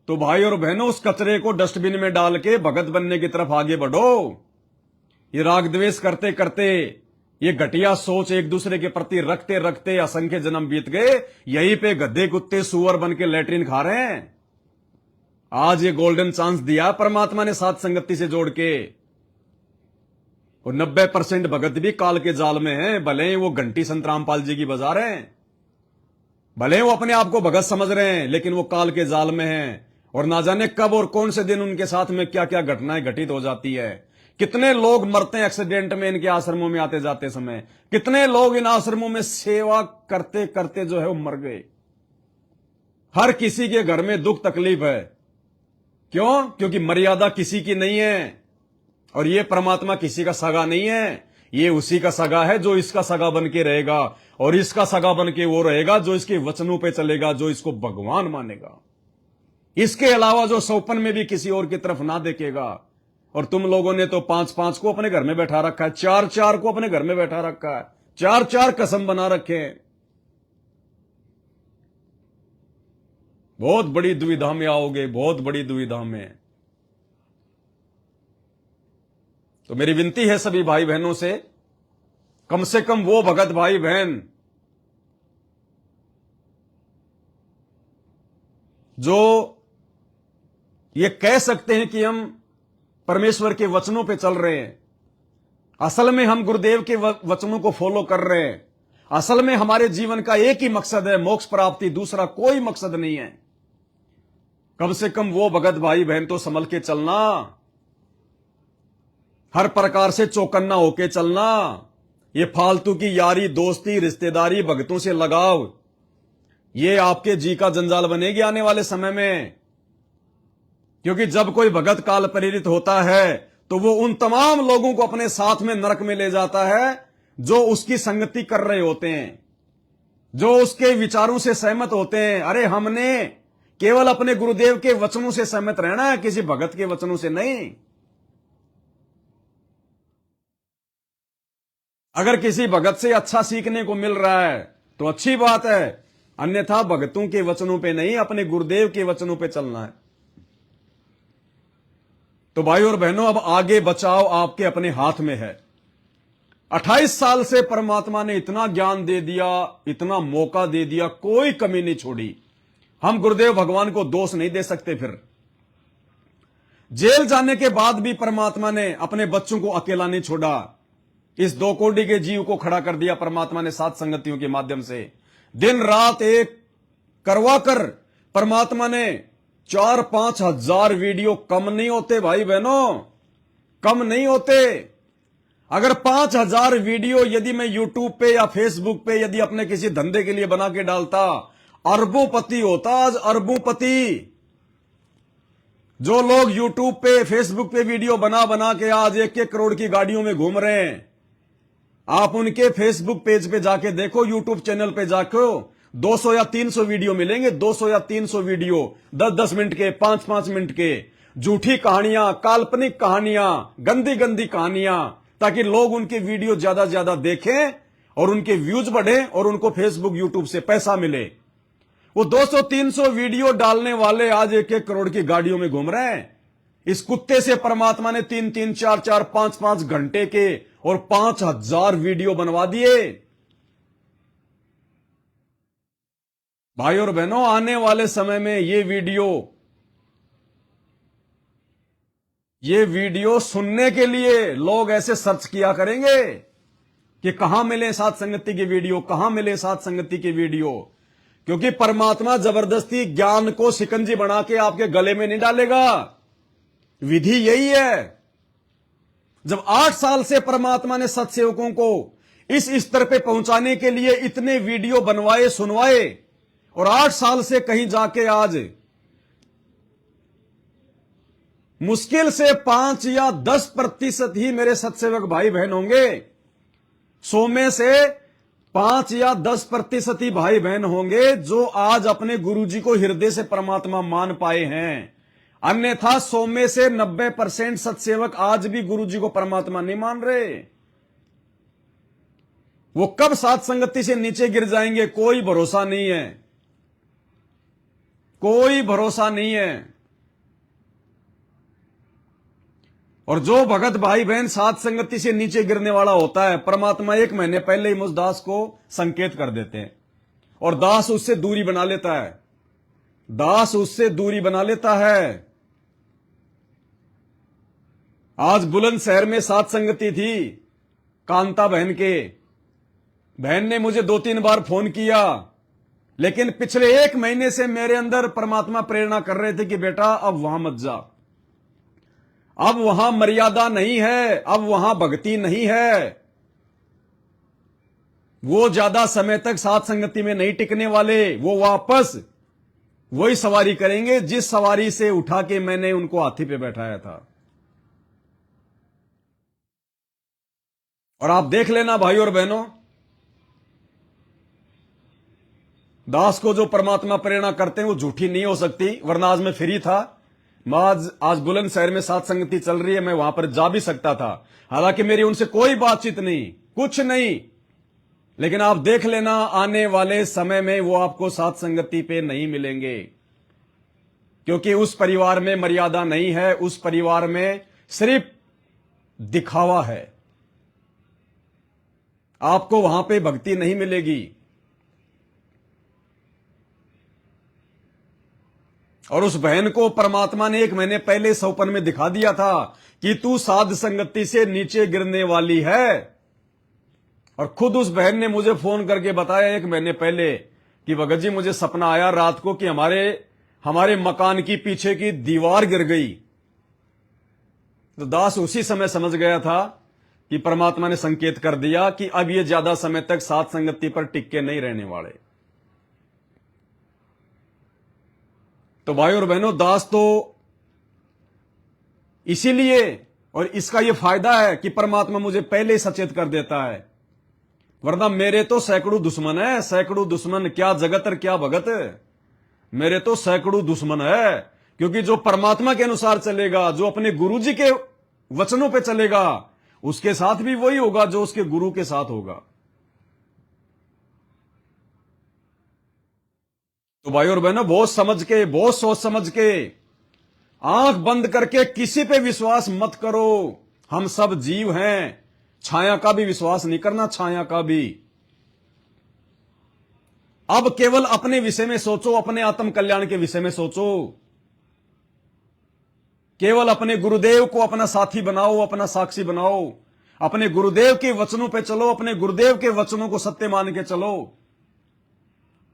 तो भाई और बहनों उस कचरे को डस्टबिन में डाल के भगत बनने की तरफ आगे बढ़ो। ये राग द्वेष करते करते, ये घटिया सोच एक दूसरे के प्रति रखते रखते असंख्य जन्म बीत गए, यहीं पे गधे कुत्ते सुअर बन के लैट्रिन खा रहे हैं। आज ये गोल्डन चांस दिया परमात्मा ने साथ संगति से जोड़ के। और 90% भगत भी काल के जाल में हैं, भले ही वो घंटी संत रामपाल जी की बजा रहे हैं, भले ही वो अपने आप को भगत समझ रहे हैं, लेकिन वो काल के जाल में हैं। और ना जाने कब और कौन से दिन उनके साथ में क्या क्या घटनाएं घटित हो जाती है। कितने लोग मरते हैं एक्सीडेंट में इनके आश्रमों में आते जाते समय, कितने लोग इन आश्रमों में सेवा करते करते जो है वो मर गए। हर किसी के घर में दुख तकलीफ है। क्यों? क्योंकि मर्यादा किसी की नहीं है, और ये परमात्मा किसी का सगा नहीं है, ये उसी का सगा है जो इसका सगा बन के रहेगा, और इसका सगा बन के वो रहेगा जो इसके वचनों पे चलेगा, जो इसको भगवान मानेगा। इसके अलावा जो सौपन में भी किसी और की तरफ ना देखेगा। और तुम लोगों ने तो 5-5 को अपने घर में बैठा रखा है, 4-4 को अपने घर में बैठा रखा है, 4-4 कसम बना रखे हैं। बहुत बड़ी दुविधा में आओगे, बहुत बड़ी दुविधा में। तो मेरी विनती है सभी भाई बहनों से कम वो भगत भाई बहन जो ये कह सकते हैं कि हम परमेश्वर के वचनों पे चल रहे हैं, असल में हम गुरुदेव के वचनों को फॉलो कर रहे हैं, असल में हमारे जीवन का एक ही मकसद है मोक्ष प्राप्ति, दूसरा कोई मकसद नहीं है। कम से कम वो भगत भाई बहन तो संभल के चलना, हर प्रकार से चौकन्ना होके चलना। ये फालतू की यारी दोस्ती रिश्तेदारी भगतों से लगाव, ये आपके जी का जंजाल बनेगी आने वाले समय में। क्योंकि जब कोई भगत काल प्रेरित होता है तो वो उन तमाम लोगों को अपने साथ में नरक में ले जाता है जो उसकी संगति कर रहे होते हैं, जो उसके विचारों से सहमत होते हैं। अरे हमने केवल अपने गुरुदेव के वचनों से सहमत रहना है, किसी भगत के वचनों से नहीं। अगर किसी भगत से अच्छा सीखने को मिल रहा है तो अच्छी बात है, अन्यथा भगतों के वचनों पे नहीं, अपने गुरुदेव के वचनों पे चलना है। तो भाई और बहनों, अब आगे बचाव आपके अपने हाथ में है। 28 साल से परमात्मा ने इतना ज्ञान दे दिया, इतना मौका दे दिया, कोई कमी नहीं छोड़ी। हम गुरुदेव भगवान को दोष नहीं दे सकते। फिर जेल जाने के बाद भी परमात्मा ने अपने बच्चों को अकेला नहीं छोड़ा। इस 2 कोटि के जीव को खड़ा कर दिया परमात्मा ने सात संगतियों के माध्यम से। दिन रात एक करवा कर परमात्मा ने 4-5 हजार वीडियो, कम नहीं होते भाई बहनों, कम नहीं होते। अगर 5,000 वीडियो यदि मैं यूट्यूब पे या फेसबुक पे यदि अपने किसी धंधे के लिए बना के डालता, अरबोंपति होता आज, अरबोंपति। जो लोग यूट्यूब पे फेसबुक पे वीडियो बना बना के आज 1-1 करोड़ की गाड़ियों में घूम रहे हैं, आप उनके फेसबुक पेज पे जाके देखो, यूट्यूब चैनल पे जाके 200 या 300 वीडियो मिलेंगे। 200 या 300 वीडियो 10-10 मिनट के, 5-5 मिनट के, झूठी कहानियां, काल्पनिक कहानियां, गंदी गंदी कहानियां, ताकि लोग उनके वीडियो ज्यादा ज्यादा देखें और उनके व्यूज बढ़े और उनको फेसबुक यूट्यूब से पैसा मिले। वो 200-300 वीडियो डालने वाले आज 1-1 करोड़ की गाड़ियों में घूम रहे हैं। इस कुत्ते से परमात्मा ने 3-3, 4-4, 5-5 घंटे के और 5,000 वीडियो बनवा दिए। भाई और बहनों, आने वाले समय में ये वीडियो सुनने के लिए लोग ऐसे सर्च किया करेंगे कि कहां मिले सात संगति के वीडियो, कहां मिले सात संगति के वीडियो। क्योंकि परमात्मा जबरदस्ती ज्ञान को शिकंजी बना के आपके गले में नहीं डालेगा। विधि यही है। जब 8 साल से परमात्मा ने सत्सेवकों को इस स्तर पे पहुंचाने के लिए इतने वीडियो बनवाए, सुनवाए, और 8 साल से कहीं जाके आज मुश्किल से 5 या 10% ही मेरे सत्सेवक भाई बहन होंगे। 100 में से 5 या 10% ही भाई बहन होंगे जो आज अपने गुरुजी को हृदय से परमात्मा मान पाए हैं। अन्यथा 100 में से 90% सत्सेवक आज भी गुरुजी को परमात्मा नहीं मान रहे। वो कब सात संगति से नीचे गिर जाएंगे, कोई भरोसा नहीं है, कोई भरोसा नहीं है। और जो भगत भाई बहन सात संगति से नीचे गिरने वाला होता है, परमात्मा 1 महीने पहले ही मुझ दास को संकेत कर देते हैं और दास उससे दूरी बना लेता है। दास उससे दूरी बना लेता है। आज बुलंदशहर में सात संगति थी कांता बहन के। बहन ने मुझे 2-3 बार फोन किया, लेकिन पिछले 1 महीने से मेरे अंदर परमात्मा प्रेरणा कर रहे थे कि बेटा अब वहां मत जा, अब वहां मर्यादा नहीं है, अब वहां भक्ति नहीं है। वो ज्यादा समय तक सात संगति में नहीं टिकने वाले, वो वापस वही सवारी करेंगे जिस सवारी से उठा के मैंने उनको हाथी पे बैठाया था। और आप देख लेना भाई और बहनों, दास को जो परमात्मा प्रेरणा करते हैं वो झूठी नहीं हो सकती, वरना आज मैं फ्री था। मैं आज बुलंदशहर में सात संगति चल रही है, मैं वहां पर जा भी सकता था। हालांकि मेरी उनसे कोई बातचीत नहीं, कुछ नहीं, लेकिन आप देख लेना आने वाले समय में वो आपको सात संगति पे नहीं मिलेंगे, क्योंकि उस परिवार में मर्यादा नहीं है, उस परिवार में सिर्फ दिखावा है। आपको वहां पे भक्ति नहीं मिलेगी। और उस बहन को परमात्मा ने 1 महीने पहले सौपन में दिखा दिया था कि तू साध संगति से नीचे गिरने वाली है। और खुद उस बहन ने मुझे फोन करके बताया 1 महीने पहले कि भगत जी मुझे सपना आया रात को कि हमारे मकान की पीछे की दीवार गिर गई। तो दास उसी समय समझ गया था कि परमात्मा ने संकेत कर दिया कि अब ये ज्यादा समय तक साथ संगति पर टिक के नहीं रहने वाले। तो भाई और बहनों, दास तो इसीलिए, और इसका यह फायदा है कि परमात्मा मुझे पहले ही सचेत कर देता है, वरना मेरे तो सैकड़ों दुश्मन है, सैकड़ों दुश्मन, क्या जगत और क्या भगत। मेरे तो सैकड़ों दुश्मन है, क्योंकि जो परमात्मा के अनुसार चलेगा, जो अपने गुरु जी के वचनों पे चलेगा, उसके साथ भी वही होगा जो उसके गुरु के साथ होगा। तो भाई और बहनों, बहुत समझ के, बहुत सोच समझ के, आंख बंद करके किसी पे विश्वास मत करो। हम सब जीव हैं, छाया का भी विश्वास नहीं करना, छाया का भी। अब केवल अपने विषय में सोचो, अपने आत्म कल्याण के विषय में सोचो। केवल अपने गुरुदेव को अपना साथी बनाओ, अपना साक्षी बनाओ, अपने गुरुदेव के वचनों पे चलो, अपने गुरुदेव के वचनों को सत्य मान के चलो,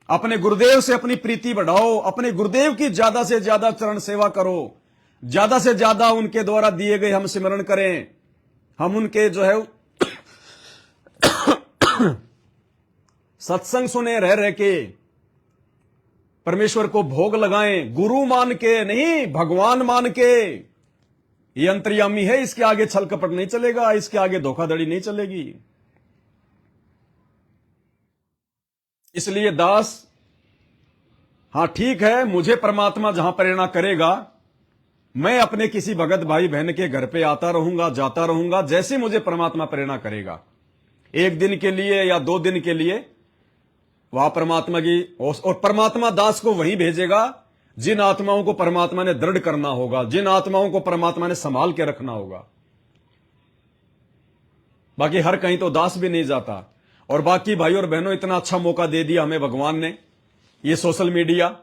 अपने गुरुदेव से अपनी प्रीति बढ़ाओ, अपने गुरुदेव की ज्यादा से ज्यादा चरण सेवा करो, ज्यादा से ज्यादा उनके द्वारा दिए गए हम स्मरण करें, हम उनके जो है सत्संग सुने रह रह के परमेश्वर को भोग लगाएं, गुरु मान के नहीं, भगवान मान के। ये अंतर्यामी है, इसके आगे छल कपट नहीं चलेगा, इसके आगे धोखाधड़ी नहीं चलेगी। इसलिए दास, हां ठीक है, मुझे परमात्मा जहां प्रेरणा करेगा, मैं अपने किसी भगत भाई बहन के घर पे आता रहूंगा, जाता रहूंगा, जैसे मुझे परमात्मा प्रेरणा करेगा। 1 दिन के लिए या 2 दिन के लिए वहां परमात्मा की, और परमात्मा दास को वहीं भेजेगा जिन आत्माओं को परमात्मा ने दृढ़ करना होगा, जिन आत्माओं को परमात्मा ने संभाल के रखना होगा। बाकी हर कहीं तो दास भी नहीं जाता। और बाकी भाई और बहनों, इतना अच्छा मौका दे दिया हमें भगवान ने, ये सोशल मीडिया,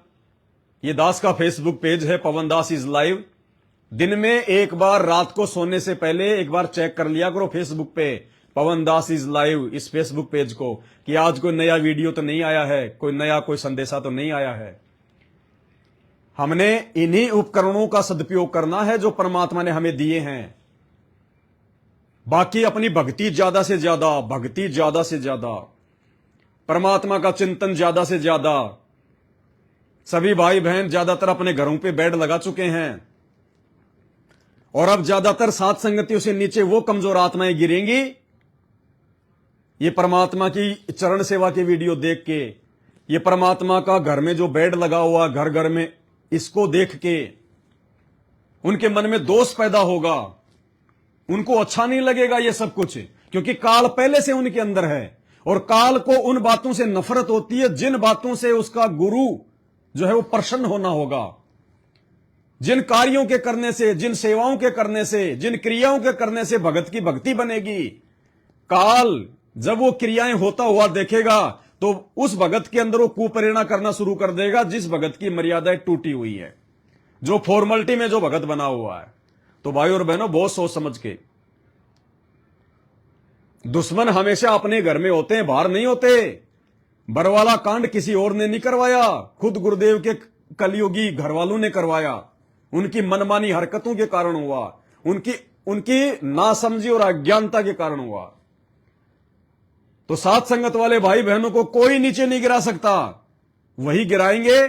ये दास का फेसबुक पेज है, पवन दास इज लाइव। दिन में एक बार रात को सोने से पहले एक बार चेक कर लिया करो फेसबुक पे, पवन दास इज लाइव, इस फेसबुक पेज को, कि आज कोई नया वीडियो तो नहीं आया है, कोई संदेशा तो नहीं आया है। हमने इन्हीं उपकरणों का सदुपयोग करना है जो परमात्मा ने हमें दिए हैं। बाकी अपनी भक्ति ज्यादा से ज्यादा, भक्ति ज्यादा से ज्यादा, परमात्मा का चिंतन ज्यादा से ज्यादा। सभी भाई बहन ज्यादातर अपने घरों पे बेड लगा चुके हैं, और अब ज्यादातर सात संगतियों से नीचे वो कमजोर आत्माएं गिरेंगी ये परमात्मा की चरण सेवा की वीडियो देख के, ये परमात्मा का घर में जो बेड लगा हुआ घर घर में, इसको देख के उनके मन में दोष पैदा होगा, उनको अच्छा नहीं लगेगा ये सब कुछ, क्योंकि काल पहले से उनके अंदर है, और काल को उन बातों से नफरत होती है जिन बातों से उसका गुरु जो है वो प्रसन्न होना होगा। जिन कार्यों के करने से, जिन सेवाओं के करने से, जिन क्रियाओं के करने से भगत की भक्ति बनेगी, काल जब वो क्रियाएं होता हुआ देखेगा तो उस भगत के अंदर वो कुप्रेरणा करना शुरू कर देगा जिस भगत की मर्यादाएं टूटी हुई है, जो फॉर्मेलिटी में जो भगत बना हुआ है। तो भाई और बहनों, बहुत सोच समझ के। दुश्मन हमेशा अपने घर में होते हैं, बाहर नहीं होते। बरवाला कांड किसी और ने नहीं करवाया, खुद गुरुदेव के कलयुगी घरवालों ने करवाया। उनकी मनमानी हरकतों के कारण हुआ, उनकी नासमझी और अज्ञानता के कारण हुआ। तो साथ संगत वाले भाई बहनों को कोई नीचे नहीं गिरा सकता। वही गिराएंगे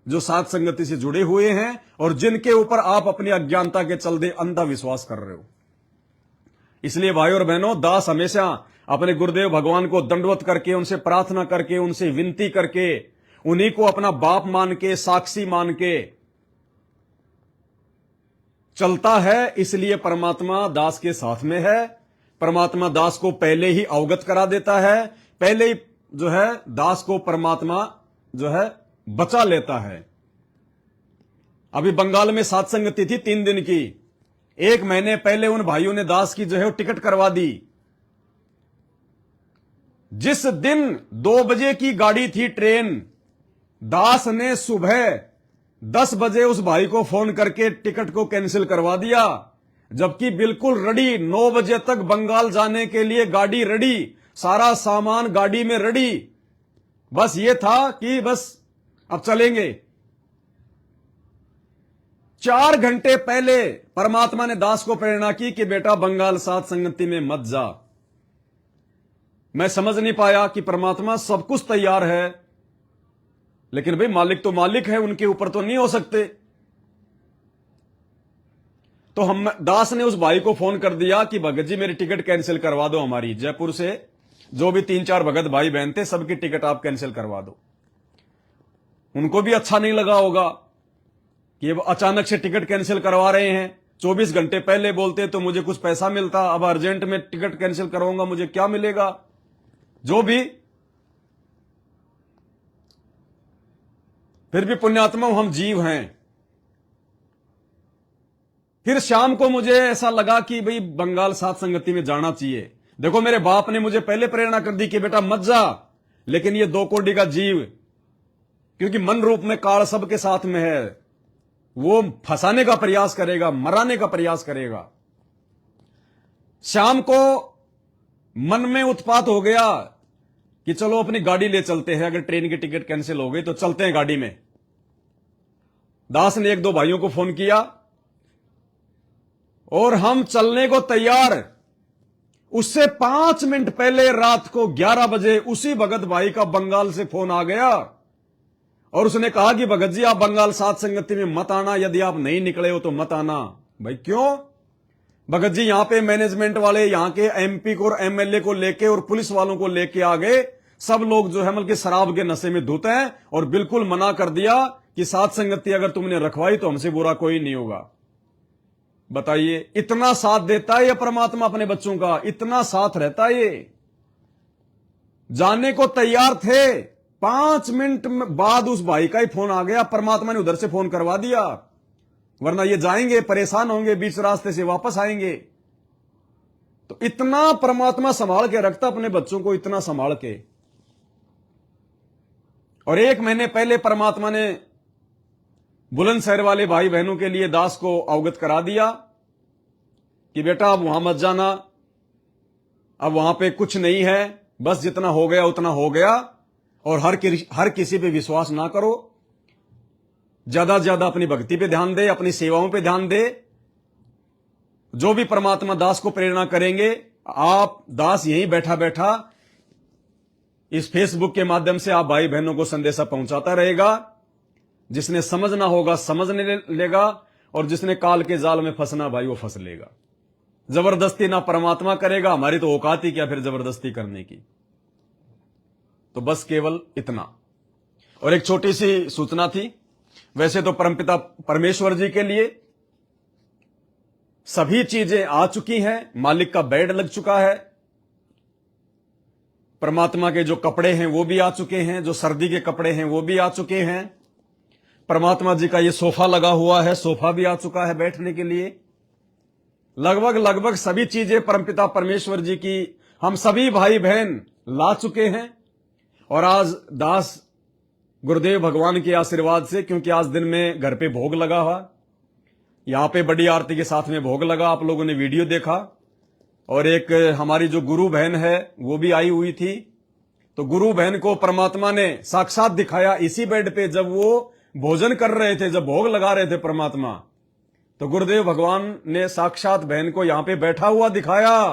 जो साथ संगति से जुड़े हुए हैं और जिनके ऊपर आप अपनी अज्ञानता के चलते अंधा विश्वास कर रहे हो। इसलिए भाई और बहनों, दास हमेशा अपने गुरुदेव भगवान को दंडवत करके, उनसे प्रार्थना करके, उनसे विनती करके, उन्हीं को अपना बाप मान के, साक्षी मान के चलता है। इसलिए परमात्मा दास के साथ में है। परमात्मा दास को पहले ही अवगत करा देता है, पहले ही जो है दास को परमात्मा जो है बचा लेता है। अभी बंगाल में सात संगति थी 3 दिन की। 1 महीने पहले उन भाइयों ने दास की जो है टिकट करवा दी। जिस दिन 2 बजे की गाड़ी थी ट्रेन, दास ने सुबह 10 बजे उस भाई को फोन करके टिकट को कैंसिल करवा दिया, जबकि बिल्कुल रेडी 9 बजे तक बंगाल जाने के लिए गाड़ी रेडी, सारा सामान गाड़ी में रेडी। बस ये था कि बस अब चलेंगे। 4 घंटे पहले परमात्मा ने दास को प्रेरणा की कि बेटा बंगाल सात संगति में मत जा। मैं समझ नहीं पाया कि परमात्मा सब कुछ तैयार है, लेकिन भाई मालिक तो मालिक है, उनके ऊपर तो नहीं हो सकते। तो हम दास ने उस भाई को फोन कर दिया कि भगत जी मेरी टिकट कैंसिल करवा दो, हमारी जयपुर से जो भी 3-4 भगत भाई बहन थे सबकी टिकट आप कैंसिल करवा दो। उनको भी अच्छा नहीं लगा होगा कि अब अचानक से टिकट कैंसिल करवा रहे हैं। 24 घंटे पहले बोलते तो मुझे कुछ पैसा मिलता, अब अर्जेंट में टिकट कैंसिल करवाऊंगा, मुझे क्या मिलेगा। जो भी, फिर भी पुण्यात्मा हम जीव हैं। फिर शाम को मुझे ऐसा लगा कि भाई बंगाल सात संगति में जाना चाहिए। देखो मेरे बाप ने मुझे पहले प्रेरणा कर दी कि बेटा मत जा, लेकिन ये 2 कोटि का जीव, क्योंकि मन रूप में काल सबके साथ में है, वो फंसाने का प्रयास करेगा, मराने का प्रयास करेगा। शाम को मन में उत्पात हो गया कि चलो अपनी गाड़ी ले चलते हैं, अगर ट्रेन की टिकट कैंसिल हो गई तो चलते हैं गाड़ी में। दास ने 1-2 भाइयों को फोन किया और हम चलने को तैयार। उससे 5 मिनट पहले रात को 11 बजे उसी भगत भाई का बंगाल से फोन आ गया और उसने कहा कि भगत जी आप बंगाल सात संगति में मत आना, यदि आप नहीं निकले हो तो मत आना। भाई क्यों? भगत जी यहां पे मैनेजमेंट वाले यहां के एमपी को और एमएलए को लेके और पुलिस वालों को लेके आ गए। सब लोग जो है बल्कि शराब के नशे में धुत हैं और बिल्कुल मना कर दिया कि सात संगति अगर तुमने रखवाई तो हमसे बुरा कोई नहीं होगा। बताइए, इतना साथ देता है ये परमात्मा अपने बच्चों का, इतना साथ रहता है ये। जाने को तैयार थे, 5 मिनट बाद उस भाई का ही फोन आ गया, परमात्मा ने उधर से फोन करवा दिया, वरना ये जाएंगे, परेशान होंगे, बीच रास्ते से वापस आएंगे। तो इतना परमात्मा संभाल के रखता अपने बच्चों को, इतना संभाल के। और 1 महीने पहले परमात्मा ने बुलंदशहर वाले भाई बहनों के लिए दास को अवगत करा दिया कि बेटा अब वहां मत जाना, अब वहां पे कुछ नहीं है, बस जितना हो गया उतना हो गया, और हर किसी पे विश्वास ना करो, ज्यादा से ज्यादा अपनी भक्ति पे ध्यान दे, अपनी सेवाओं पे ध्यान दे। जो भी परमात्मा दास को प्रेरणा करेंगे, आप दास यहीं बैठा बैठा इस फेसबुक के माध्यम से आप भाई बहनों को संदेशा पहुंचाता रहेगा। जिसने समझना होगा समझने लेगा, और जिसने काल के जाल में फंसना भाई वो फंस लेगा। जबरदस्ती ना परमात्मा करेगा, हमारी तो औकात ही क्या फिर जबरदस्ती करने की। तो बस केवल इतना। और एक छोटी सी सूचना थी, वैसे तो परमपिता परमेश्वर जी के लिए सभी चीजें आ चुकी हैं, मालिक का बेड लग चुका है, परमात्मा के जो कपड़े हैं वो भी आ चुके हैं, जो सर्दी के कपड़े हैं वो भी आ चुके हैं, परमात्मा जी का ये सोफा लगा हुआ है, सोफा भी आ चुका है बैठने के लिए। लगभग सभी चीजें परमपिता परमेश्वर जी की हम सभी भाई बहन ला चुके हैं। और आज दास गुरुदेव भगवान के आशीर्वाद से, क्योंकि आज दिन में घर पे भोग लगा हुआ, यहां पे बड़ी आरती के साथ में भोग लगा, आप लोगों ने वीडियो देखा, और एक हमारी जो गुरु बहन है वो भी आई हुई थी। तो गुरु बहन को परमात्मा ने साक्षात दिखाया इसी बेड पे, जब वो भोजन कर रहे थे, जब भोग लगा रहे थे परमात्मा, तो गुरुदेव भगवान ने साक्षात बहन को यहां पे बैठा हुआ दिखाया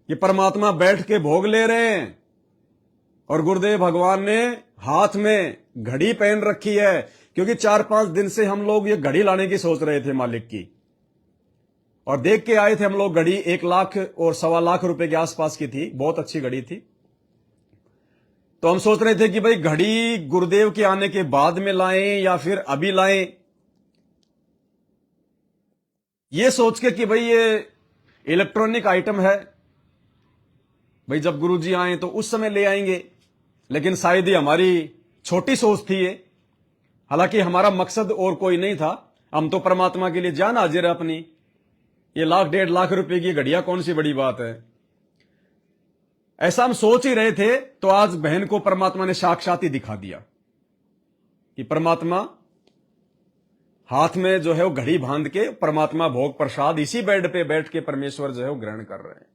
कि परमात्मा बैठ के भोग ले रहे हैं। और गुरुदेव भगवान ने हाथ में घड़ी पहन रखी है, क्योंकि 4-5 दिन से हम लोग ये घड़ी लाने की सोच रहे थे मालिक की, और देख के आए थे हम लोग घड़ी 1 लाख और 1.25 लाख रुपए के आसपास की थी, बहुत अच्छी घड़ी थी। तो हम सोच रहे थे कि भाई घड़ी गुरुदेव के आने के बाद में लाएं या फिर अभी लाएं, ये सोच के कि भाई ये इलेक्ट्रॉनिक आइटम है, भाई जब गुरुजी आए तो उस समय ले आएंगे। लेकिन शायद ही हमारी छोटी सोच थी ये, हालांकि हमारा मकसद और कोई नहीं था, हम तो परमात्मा के लिए जान हाजिर है अपनी। ये 1-1.5 लाख रुपए की घड़ियां कौन सी बड़ी बात है, ऐसा हम सोच ही रहे थे। तो आज बहन को परमात्मा ने साक्षात ही दिखा दिया कि परमात्मा हाथ में जो है वो घड़ी बांध के परमात्मा भोग प्रसाद इसी बेड पे बैठ के परमेश्वर जो है वो ग्रहण कर रहे हैं।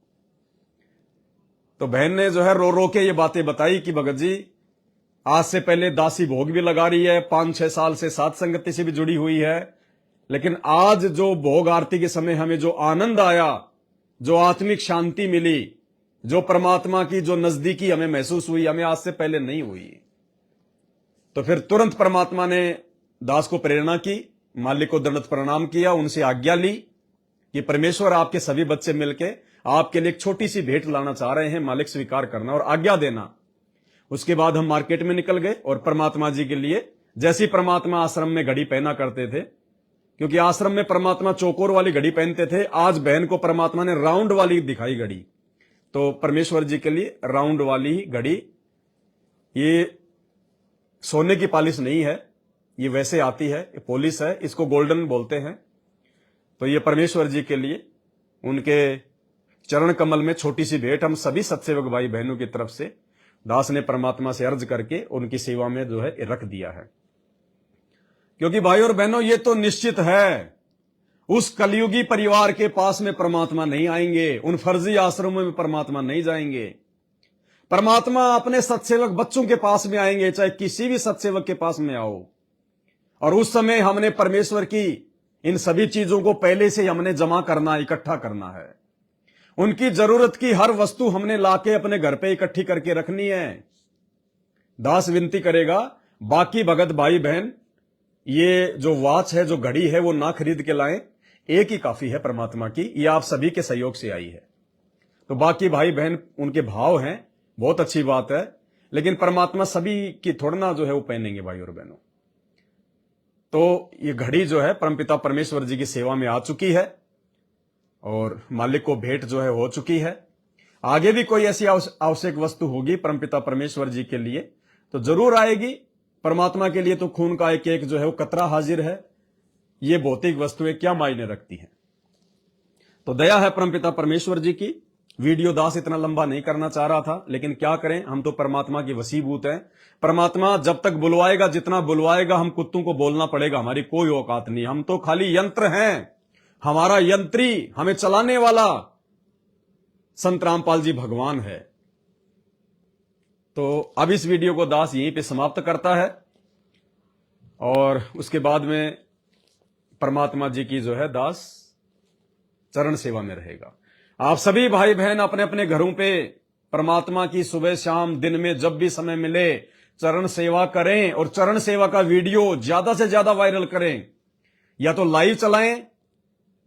तो बहन ने जो है रो रो के ये बातें बताई कि भगत जी, आज से पहले दासी भोग भी लगा रही है, 5-6 साल से सात संगति से भी जुड़ी हुई है, लेकिन आज जो भोग आरती के समय हमें जो आनंद आया, जो आत्मिक शांति मिली, जो परमात्मा की जो नजदीकी हमें महसूस हुई, हमें आज से पहले नहीं हुई। तो फिर तुरंत परमात्मा ने दास को प्रेरणा की, मालिक को दंडवत प्रणाम किया, उनसे आज्ञा ली कि परमेश्वर आपके सभी बच्चे मिलके आपके लिए एक छोटी सी भेंट लाना चाह रहे हैं, मालिक स्वीकार करना और आज्ञा देना। उसके बाद हम मार्केट में निकल गए और परमात्मा जी के लिए, जैसी परमात्मा आश्रम में घड़ी पहना करते थे, क्योंकि आश्रम में परमात्मा चौकोर वाली घड़ी पहनते थे, आज बहन को परमात्मा ने राउंड वाली दिखाई घड़ी। तो परमेश्वर जी के लिए राउंड वाली ही घड़ी, ये सोने की पॉलिश नहीं है, ये वैसे आती है, ये पॉलिश है, इसको गोल्डन बोलते हैं। तो ये परमेश्वर जी के लिए उनके चरण कमल में छोटी सी भेंट हम सभी सत्सेवक भाई बहनों की तरफ से दास ने परमात्मा से अर्ज करके उनकी सेवा में जो है रख दिया है। क्योंकि भाई और बहनों, ये तो निश्चित है, उस कलयुगी परिवार के पास में परमात्मा नहीं आएंगे, उन फर्जी आश्रमों में परमात्मा नहीं जाएंगे। परमात्मा अपने सत्सेवक बच्चों के पास में आएंगे, चाहे किसी भी सत्सेवक के पास में आओ। और उस समय हमने परमेश्वर की इन सभी चीजों को पहले से हमने जमा करना, इकट्ठा करना है। उनकी जरूरत की हर वस्तु हमने लाके अपने घर पे इकट्ठी करके रखनी है। दास विनती करेगा, बाकी भगत भाई बहन ये जो वॉच है, जो घड़ी है, वो ना खरीद के लाएं, एक ही काफी है परमात्मा की, ये आप सभी के सहयोग से आई है। तो बाकी भाई बहन उनके भाव हैं, बहुत अच्छी बात है, लेकिन परमात्मा सभी की थोड़ा ना जो है वो पहनेंगे भाई और बहनों। तो ये घड़ी जो है परमपिता परमेश्वर जी की सेवा में आ चुकी है और मालिक को भेंट जो है हो चुकी है। आगे भी कोई ऐसी आवश्यक वस्तु होगी परमपिता परमेश्वर जी के लिए तो जरूर आएगी। परमात्मा के लिए तो खून का एक एक जो है वो कतरा हाजिर है। ये भौतिक वस्तुएं क्या मायने रखती हैं। तो दया है परमपिता परमेश्वर जी की। वीडियो दास इतना लंबा नहीं करना चाह रहा था, लेकिन क्या करें, हम तो परमात्मा की वसीभूत हैं। परमात्मा जब तक बुलवाएगा, जितना बुलवाएगा, हम कुत्तों को बोलना पड़ेगा, हमारी कोई औकात नहीं। हम तो खाली यंत्र हैं। हमारा यंत्री, हमें चलाने वाला संत रामपाल जी भगवान है। तो अब इस वीडियो को दास यहीं पे समाप्त करता है और उसके बाद में परमात्मा जी की जो है दास चरण सेवा में रहेगा। आप सभी भाई बहन अपने अपने घरों पे परमात्मा की सुबह शाम दिन में जब भी समय मिले चरण सेवा करें और चरण सेवा का वीडियो ज्यादा से ज्यादा वायरल करें। या तो लाइव चलाएं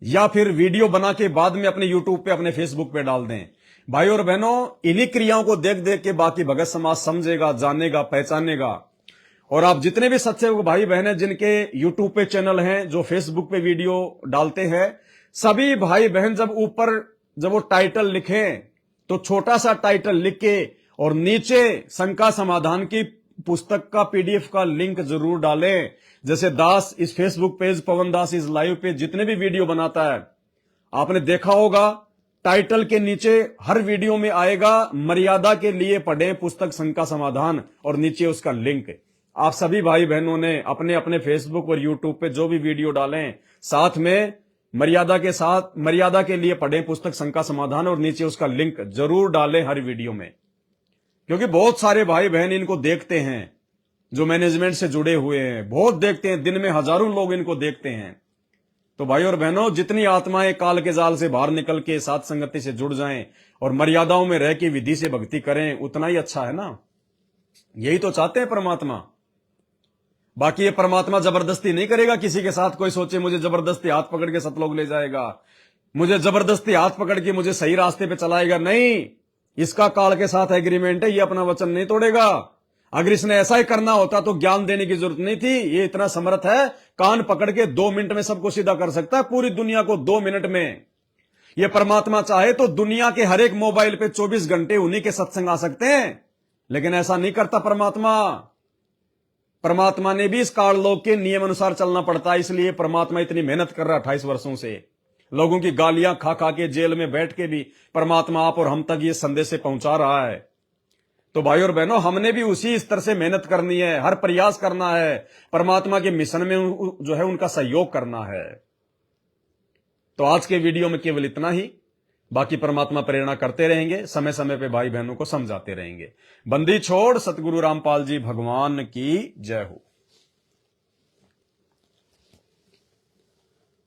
या फिर वीडियो बना के बाद में अपने यूट्यूब पे, अपने फेसबुक पे डाल दें। भाई और बहनों, इन्हीं क्रियाओं को देख देख के बाकी भगत समाज समझेगा, जानेगा, पहचानेगा। और आप जितने भी सत्सेवक भाई बहन हैं जिनके यूट्यूब पे चैनल हैं, जो फेसबुक पे वीडियो डालते हैं, सभी भाई बहन जब ऊपर जब वो टाइटल लिखें तो छोटा सा टाइटल लिख के और नीचे शंका समाधान की पुस्तक का पीडीएफ का लिंक जरूर डालें। जैसे दास इस फेसबुक पेज पवन दास इस लाइव पे जितने भी वीडियो बनाता है, आपने देखा होगा टाइटल के नीचे हर वीडियो में आएगा मर्यादा के लिए पढ़ें पुस्तक संघ का समाधान, और नीचे उसका लिंक। आप सभी भाई बहनों ने अपने अपने फेसबुक और यूट्यूब पे जो भी वीडियो डालें, साथ में मर्यादा के लिए पढ़ें पुस्तक संघ का समाधान और नीचे उसका लिंक जरूर डालें हर वीडियो में, क्योंकि बहुत सारे भाई बहन इनको देखते हैं, जो मैनेजमेंट से जुड़े हुए हैं, बहुत देखते हैं, दिन में हजारों लोग इनको देखते हैं। तो भाई और बहनों, जितनी आत्माएं काल के जाल से बाहर निकल के साथ संगति से जुड़ जाएं और मर्यादाओं में रह के विधि से भक्ति करें, उतना ही अच्छा है ना। यही तो चाहते हैं परमात्मा। बाकी ये परमात्मा जबरदस्ती नहीं करेगा किसी के साथ। कोई सोचे मुझे जबरदस्ती हाथ पकड़ के सतलोक ले जाएगा, मुझे जबरदस्ती हाथ पकड़ के मुझे सही रास्ते पे चलाएगा, नहीं। इसका काल के साथ एग्रीमेंट है, ये अपना वचन नहीं तोड़ेगा। अगर इसने ऐसा ही करना होता तो ज्ञान देने की जरूरत नहीं थी। ये इतना समर्थ है, कान पकड़ के 2 मिनट में सबको सीधा कर सकता है, पूरी दुनिया को 2 मिनट में। ये परमात्मा चाहे तो दुनिया के हर एक मोबाइल पे 24 घंटे उन्हीं के सत्संग आ सकते हैं, लेकिन ऐसा नहीं करता परमात्मा। परमात्मा ने भी इस काललोक के नियम अनुसार चलना पड़ता है, इसलिए परमात्मा इतनी मेहनत कर रहा है 28 वर्षों से। लोगों की गालियां खा खा के जेल में बैठ के भी परमात्मा आप और हम तक ये संदेश से पहुंचा रहा है। तो भाई और बहनों, हमने भी उसी स्तर से मेहनत करनी है, हर प्रयास करना है, परमात्मा के मिशन में जो है उनका सहयोग करना है। तो आज के वीडियो में केवल इतना ही। बाकी परमात्मा प्रेरणा करते रहेंगे, समय समय पे भाई बहनों को समझाते रहेंगे। बंदी छोड़ सतगुरु रामपाल जी भगवान की जय हो।